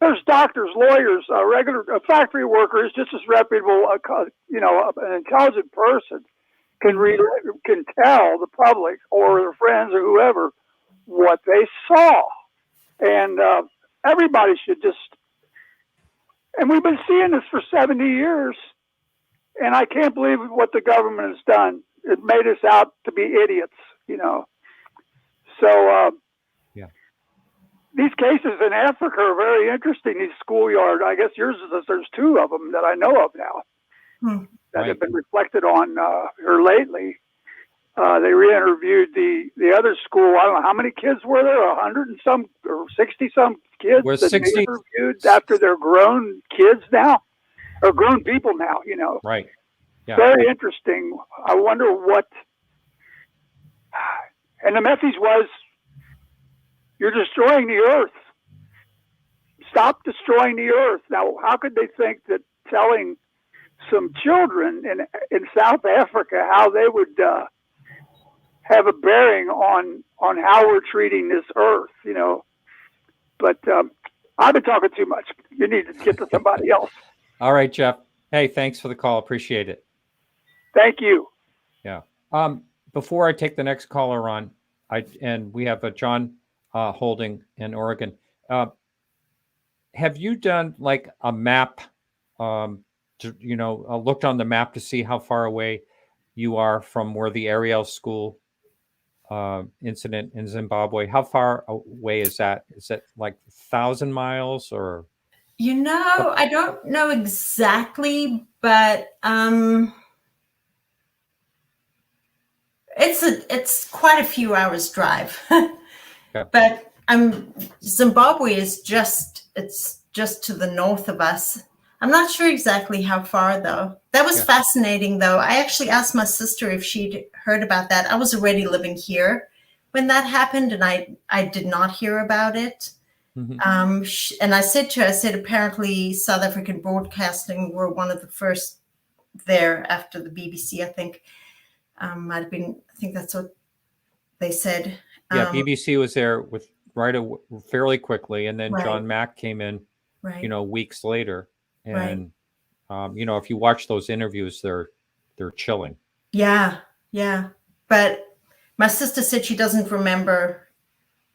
A: There's doctors, lawyers, a factory worker is just as reputable. An intelligent person can tell the public or their friends or whoever what they saw. And everybody should just, and we've been seeing this for 70 years, and I can't believe what the government has done. It made us out to be idiots, So
B: Yeah.
A: these cases in Africa are very interesting. These Schoolyard, I guess yours is, there's two of them that I know of now that have been reflected on here lately. They re-interviewed the other school. I don't know how many kids were there, 100 and some or 60 some kids
B: Was
A: that
B: 60
A: they interviewed after they're grown kids now, or grown people now. You know,
B: Right. Yeah.
A: very interesting. I wonder what. And the message was, you're destroying the earth. Stop destroying the earth. Now, how could they think that telling some children in South Africa how they would have a bearing on how we're treating this earth, you know? But I've been talking too much. You need to get to somebody else.
B: All right, Jeff. Hey, thanks for the call. Appreciate it.
A: Thank you.
B: Yeah. Before I take the next caller on, and we have a John Holding in Oregon. Have you done like a map? Looked on the map to see how far away you are from where the Ariel school incident in Zimbabwe? How far away is that? Is it like 1,000 miles or?
C: You know, I don't know exactly, but it's quite a few hours drive.
B: Yeah.
C: But Zimbabwe is just to the north of us. I'm not sure exactly how far though. That was fascinating though. I actually asked my sister if she'd heard about that. I was already living here when that happened, and I did not hear about it. Mm-hmm. And I said to her, apparently South African Broadcasting were one of the first there after the BBC, I think. Might have been, I think that's what they said.
B: Yeah, BBC was there with fairly quickly, and then John Mack came in, weeks later. And if you watch those interviews, they're chilling.
C: Yeah. But my sister said she doesn't remember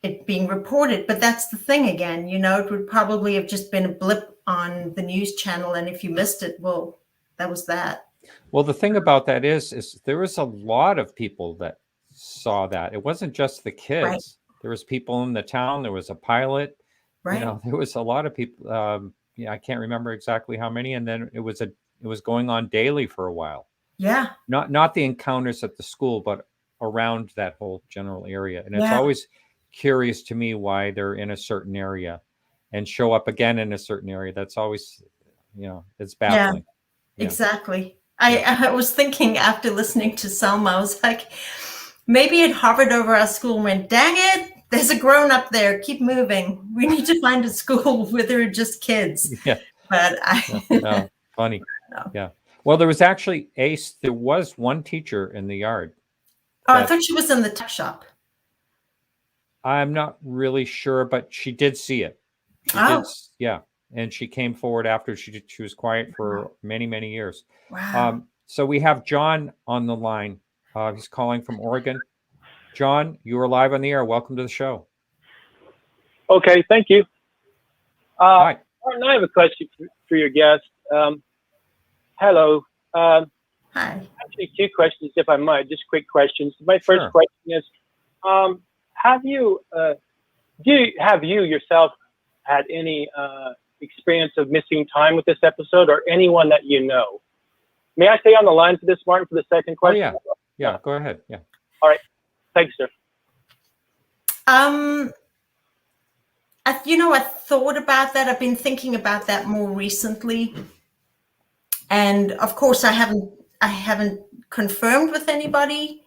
C: it being reported. But that's the thing again, it would probably have just been a blip on the news channel, and if you missed it, well, that was that.
B: Well, the thing about that is there was a lot of people that saw that. It wasn't just the kids. Right. There was people in the town. There was a pilot. Right. There was a lot of people. I can't remember exactly how many. And then it was going on daily for a while. Yeah. Not the encounters at the school, but around that whole general area. And it's always curious to me why they're in a certain area and show up again in a certain area. That's always, it's baffling.
C: Yeah. Exactly. I was thinking after listening to Selma, I was like, maybe it hovered over our school and went, dang it, there's a grown up there. Keep moving. We need to find a school where there are just kids. Yeah. But
B: funny. No. Yeah. Well, there was actually there was one teacher in the yard.
C: Oh, I thought she was in the tuck shop.
B: I'm not really sure, but she did see it. And she came forward after. She was quiet for many, many years. Wow. So we have John on the line. He's calling from Oregon. John, you are live on the air. Welcome to the show.
D: Okay, thank you.
B: Hi.
D: Martin, I have a question for your guest. Hello.
C: Hi.
D: Actually, two questions, if I might, just quick questions. My first question is, have you yourself had any experience of missing time with this episode, or anyone that you know? May I stay on the line for this, Martin, for the second question?
B: Oh, yeah, go ahead. Yeah.
D: All right. Thanks, sir.
C: I thought about that. I've been thinking about that more recently. And of course, I haven't confirmed with anybody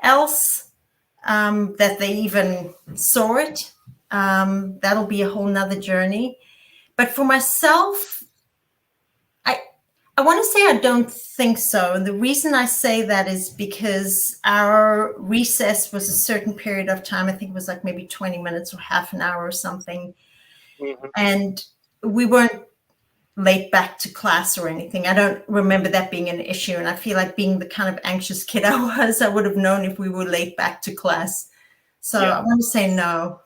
C: else that they even saw it. That'll be a whole nother journey. But for myself, I want to say I don't think so. And the reason I say that is because our recess was a certain period of time. I think it was like maybe 20 minutes or half an hour or something. Mm-hmm. And we weren't late back to class or anything. I don't remember that being an issue. And I feel like being the kind of anxious kid I was, I would have known if we were late back to class. So I want to say no.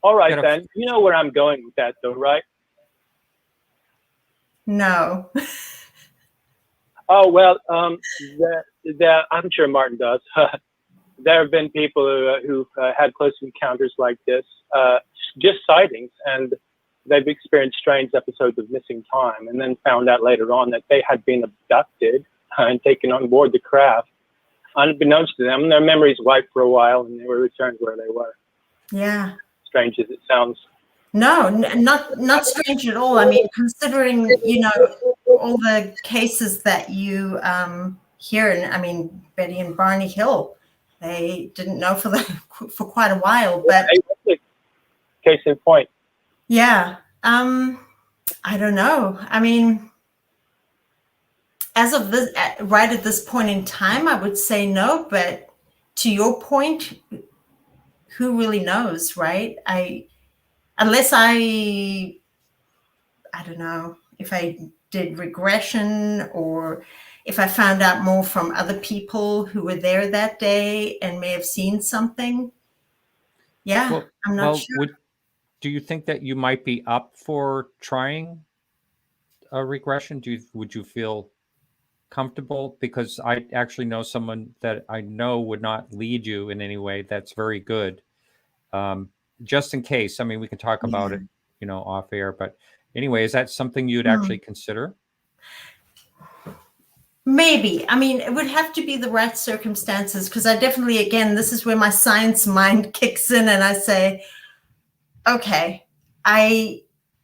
D: All right, then. You know where I'm going with that, though, right?
C: No.
D: Oh, well, I'm sure Martin does. there have been people who've had close encounters like this, just sightings, and they've experienced strange episodes of missing time, and then found out later on that they had been abducted and taken on board the craft. Unbeknownst to them, their memories wiped for a while, and they were returned where they were.
C: Yeah.
D: Strange as it sounds.
C: No, not strange at all. I mean, considering, you know, all the cases that you hear, and I mean, Betty and Barney Hill, they didn't know for quite a while, but
D: Case in point.
C: yeah, I don't know. I mean, as of this, right at this point in time, I would say no, but to your point, who really knows, right? Unless I don't know, if I did regression or if I found out more from other people who were there that day and may have seen something. Yeah,
B: Well,
C: I'm not sure.
B: Do you think that you might be up for trying a regression? Would you feel comfortable? Because I actually know someone that I know would not lead you in any way. That's very good. Just in case. I mean, we can talk about it, you know, off air. But anyway, is that something you'd actually consider?
C: Maybe. I mean, it would have to be the right circumstances, because I definitely, again, this is where my science mind kicks in and I say, okay,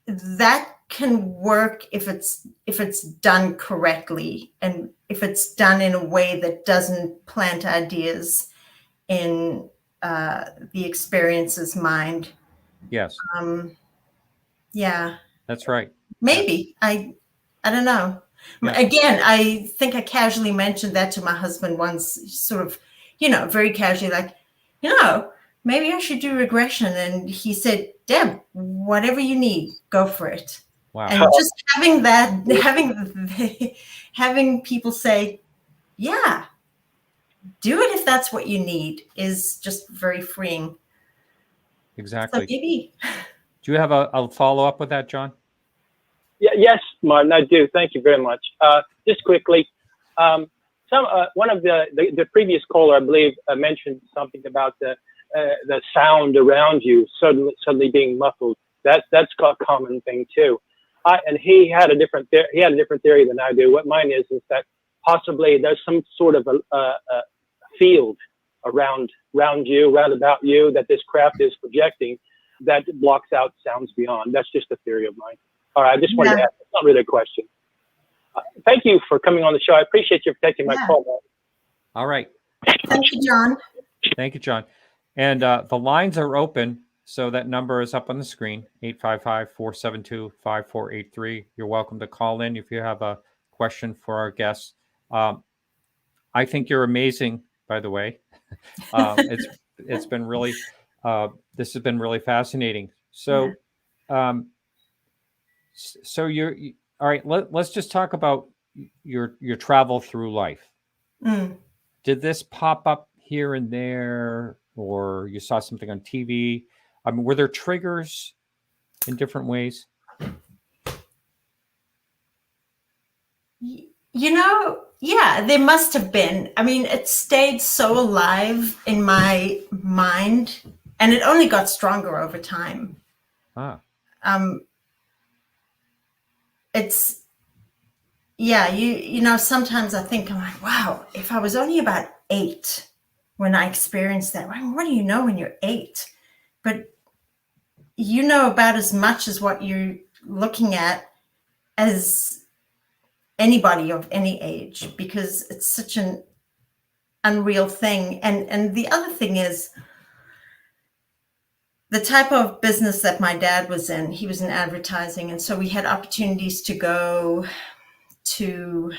C: that can work if it's done correctly, and if it's done in a way that doesn't plant ideas in the experience's mind.
B: Yes.
C: Yeah.
B: That's right.
C: Maybe. I don't know. Yeah. Again, I think I casually mentioned that to my husband once, sort of, you know, very casually, like, you know, maybe I should do regression. And he said, Deb, whatever you need, go for it.
B: Wow.
C: And just having that, having people say, yeah, do it if that's what you need, is just very freeing.
B: Exactly.
C: So maybe.
B: Do you have a follow-up with that, John?
D: Yeah, yes, Martin, I do. Thank you very much. Just quickly, one of the previous caller, I believe, mentioned something about the sound around you suddenly being muffled. That's a common thing too. And he had a different theory than I do. What mine is that possibly there's some sort of a field around you, round about you, that this craft is projecting, that blocks out sounds beyond. That's just a theory of mine. All right, I just wanted to ask. It's not really a question. Thank you for coming on the show. I appreciate you for taking my call, man.
B: All right.
C: Thank you, John.
B: Thank you, John. And the lines are open, so that number is up on the screen, 855-472-5483. You're welcome to call in if you have a question for our guests. I think you're amazing, by the way. It's been really, this has been really fascinating. So, so you're all right. Let's just talk about your travel through life. Did this pop up here and there, or you saw something on TV? I mean, were there triggers in different ways?
C: You know, yeah, there must have been. I mean, it stayed so alive in my mind, and it only got stronger over time. It's, yeah, you know, sometimes I think, I'm like, wow, if I was only about 8 when I experienced that, what do you know when you're 8? But you know about as much as what you're looking at as anybody of any age, because it's such an unreal thing. And the other thing is, the type of business that my dad was in, he was in advertising. And so we had opportunities to go to,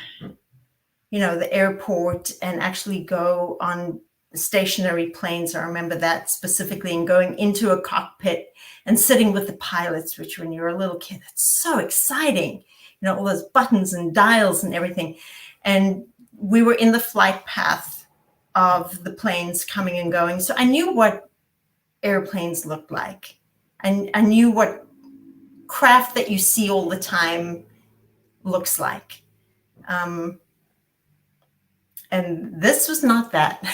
C: you know, the airport and actually go on stationary planes. I remember that specifically, and going into a cockpit and sitting with the pilots, which when you're a little kid, it's so exciting, you know, all those buttons and dials and everything. And we were in the flight path of the planes coming and going. So I knew what airplanes looked like. I knew what craft that you see all the time looks like. And this was not that.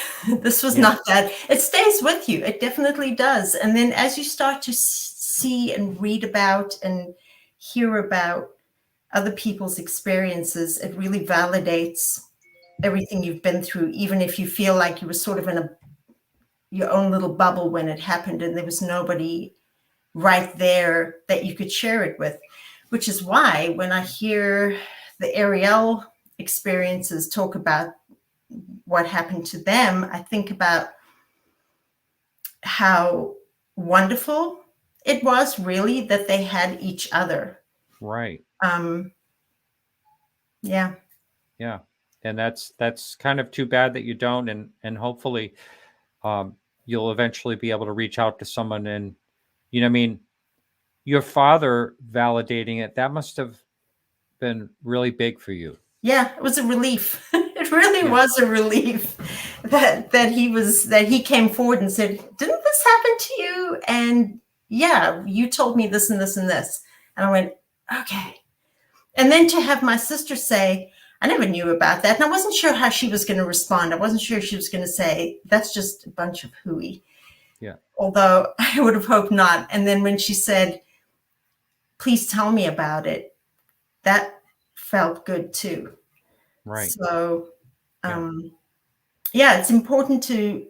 C: This was
B: Yeah.
C: not that. It stays with you. It definitely does. And then as you start to see and read about and hear about other people's experiences, it really validates everything you've been through, even if you feel like you were sort of in your own little bubble when it happened and there was nobody right there that you could share it with. Which is why when I hear the Ariel experiences talk about what happened to them, I think about how wonderful it was really that they had each other.
B: Right.
C: Yeah.
B: Yeah. And that's kind of too bad that you don't. And hopefully you'll eventually be able to reach out to someone. And, you know, I mean, your father validating it, that must have been really big for you.
C: Yeah, it was a relief. It really was a relief that he came forward and said, "Didn't this happen to you?" And yeah, you told me this and this and this. And I went, okay. And then to have my sister say, I never knew about that. And I wasn't sure how she was going to respond. I wasn't sure if she was going to say, that's just a bunch of hooey.
B: Yeah.
C: Although I would have hoped not. And then when she said, please tell me about it, that felt good too.
B: Right.
C: So, yeah, it's important to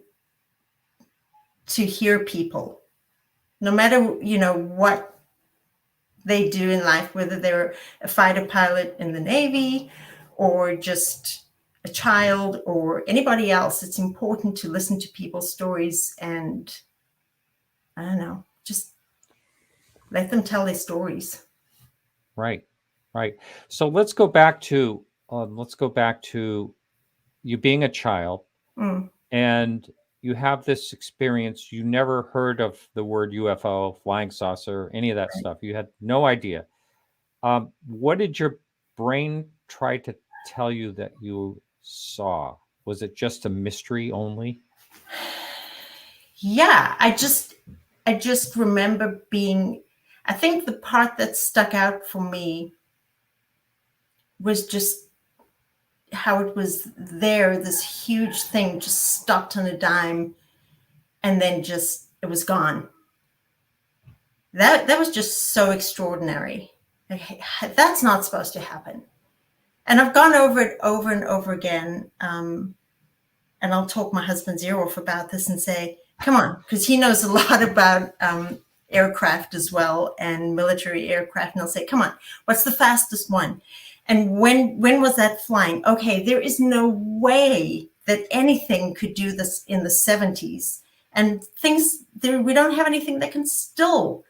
C: hear people, no matter, you know, what they do in life, whether they're a fighter pilot in the Navy or just a child or anybody else. It's important to listen to people's stories and, I don't know, just let them tell their stories.
B: Right. Right. So let's go back to you being a child and you have this experience. You never heard of the word UFO, flying saucer, any of that stuff. You had no idea. What did your brain try to tell you that you saw? Was it just a mystery only?
C: Yeah, I just remember being, I think the part that stuck out for me was just how it was there, this huge thing just stopped on a dime and then just, it was gone. That was just so extraordinary. That's not supposed to happen. And I've gone over it over and over again. And I'll talk my husband's ear off about this and say, come on, because he knows a lot about aircraft as well and military aircraft. And I'll say, come on, what's the fastest one? And when was that flying? Okay, there is no way that anything could do this in the 70s. And things, we don't have anything that can still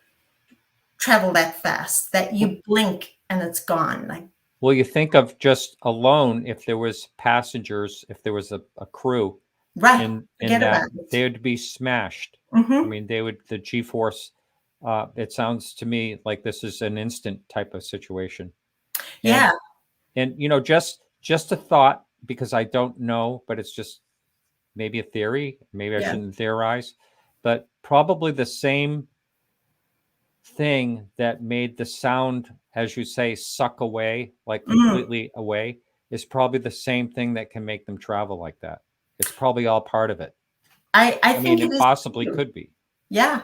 C: travel that fast, that you blink and it's gone. Like,
B: well, you think of just alone, if there was passengers, if there was a crew,
C: right,
B: in that, they would be smashed. I mean, the G-force, it sounds to me like this is an instant type of situation.
C: Yeah.
B: And you know, just a thought, because I don't know, but it's just maybe a theory. Maybe I shouldn't theorize, but probably the same thing that made the sound, as you say, suck away, like completely away, is probably the same thing that can make them travel like that. It's probably all part of it.
C: I think
B: mean, it possibly could be.
C: Yeah.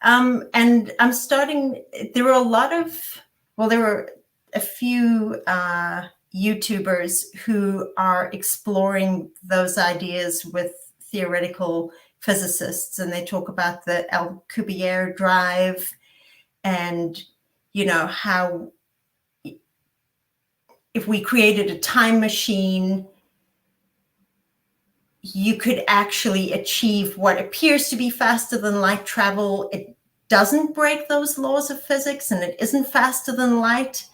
C: And I'm starting, there were a few YouTubers who are exploring those ideas with theoretical physicists, and they talk about the Alcubierre drive and, you know, how if we created a time machine, you could actually achieve what appears to be faster than light travel. It doesn't break those laws of physics and it isn't faster than light,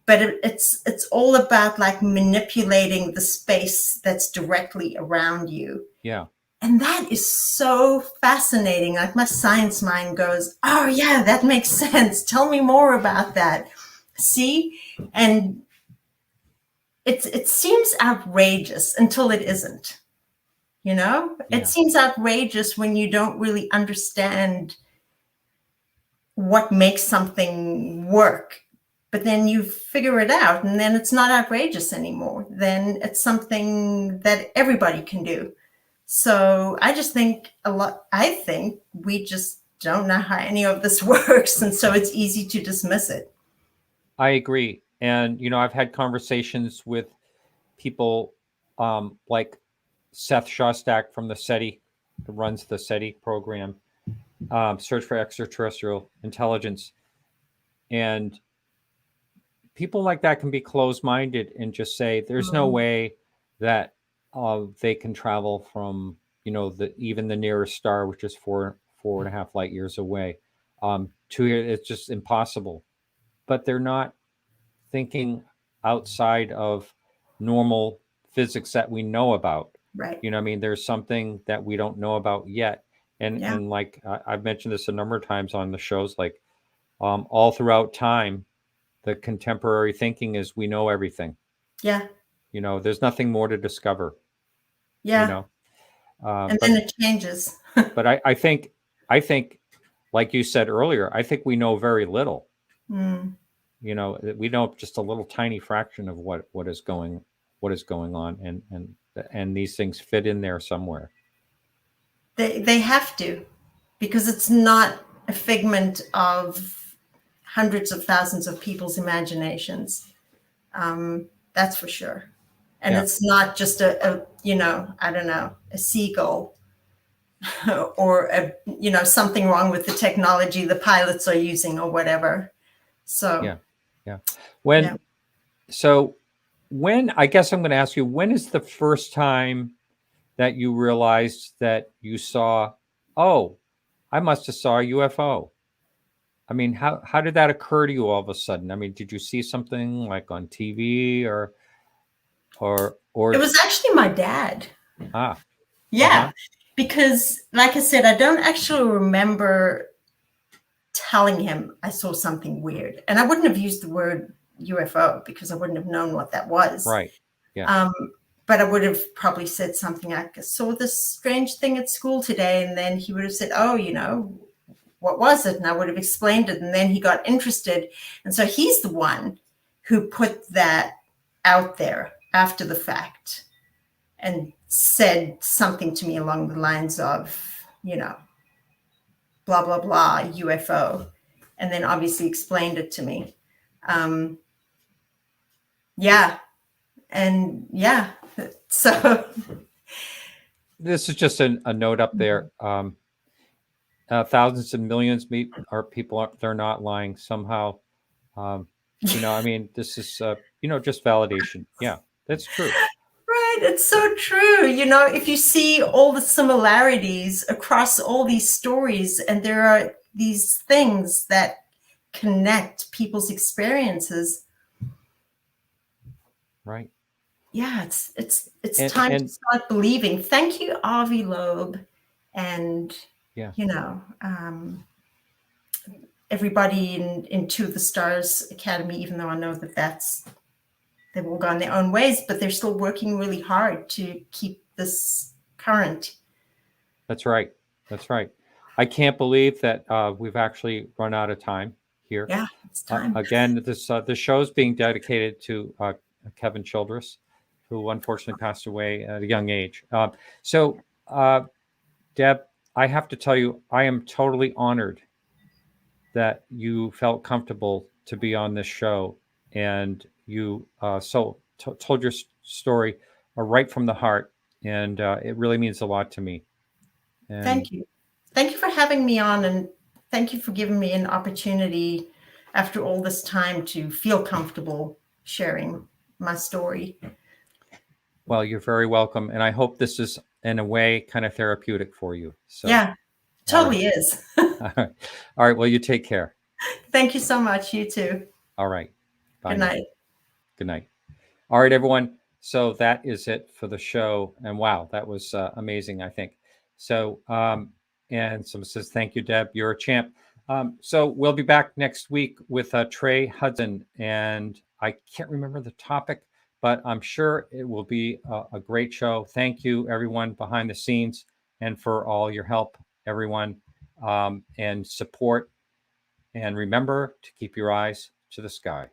C: but it's all about like manipulating the space that's directly around you.
B: Yeah.
C: And that is so fascinating. Like my science mind goes, oh yeah, that makes sense. Tell me more about that. See? And it seems outrageous until it isn't. You know, It seems outrageous when you don't really understand what makes something work. but then you figure it out, and then it's not outrageous anymore. Then it's something that everybody can do. So I just think I think we just don't know how any of this works, and so it's easy to dismiss it.
B: I agree. And, I've had conversations with people like Seth Shostak from the SETI, who runs the SETI program, Search for Extraterrestrial Intelligence. And people like that can be closed-minded and just say, there's no way that they can travel from, even the nearest star, which is 4.5 light years away, to here. It's just impossible. But they're not thinking outside of normal physics that we know about.
C: Right.
B: There's something that we don't know about yet. And like I've mentioned this a number of times on the shows, like all throughout time, the contemporary thinking is we know everything.
C: Yeah.
B: There's nothing more to discover.
C: Yeah. And then it changes.
B: But I think, like you said earlier, I think we know very little. We know just a little tiny fraction of what is going on, and these things fit in there somewhere.
C: They have to, because it's not a figment of hundreds of thousands of people's imaginations. That's for sure. And it's not just a I don't know, a seagull or something wrong with the technology the pilots are using or whatever. So
B: when I guess I'm going to ask you, when is the first time that you realized that you saw, I must have saw a UFO? I mean, how did that occur to you all of a sudden? I mean, did you see something like on TV or
C: it was actually my dad.
B: Yeah.
C: Because like I said, I don't actually remember telling him I saw something weird, and I wouldn't have used the word UFO because I wouldn't have known what that was.
B: Right. Yeah.
C: But I would have probably said something like, I saw this strange thing at school today. And then he would have said, what was it? And I would have explained it. And then he got interested. And so he's the one who put that out there after the fact and said something to me along the lines of, blah, blah, blah, UFO. And then obviously explained it to me. So
B: this is just a note up there. Thousands and millions are people. They're not lying somehow. I mean, this is just validation. Yeah, that's true.
C: Right, it's so true. If you see all the similarities across all these stories, and there are these things that connect people's experiences.
B: Right.
C: Yeah, it's time to start believing. Thank you, Avi Loeb, and everybody in To the Stars Academy. Even though I know that they've all gone their own ways, but they're still working really hard to keep this current.
B: That's right. I can't believe that we've actually run out of time here.
C: Yeah, it's time.
B: Again, this show is being dedicated to Kevin Childress, who unfortunately passed away at a young age. So, Deb, I have to tell you, I am totally honored that you felt comfortable to be on this show, and you told your story right from the heart, and it really means a lot to me. And
C: thank you for having me on, and thank you for giving me an opportunity after all this time to feel comfortable sharing my story.
B: Well, you're very welcome, and I hope this is in a way kind of therapeutic for you. So
C: yeah, totally is.
B: All right. Well, you take care.
C: Thank you so much. You too.
B: All right. Bye.
C: Good night.
B: Good night. All right, everyone. So that is it for the show. And wow, that was amazing, I think. So, and someone says, thank you, Deb. You're a champ. So we'll be back next week with Trey Hudson. And I can't remember the topic, but I'm sure it will be a great show. Thank you, everyone behind the scenes, and for all your help, everyone, and support. And remember to keep your eyes to the sky.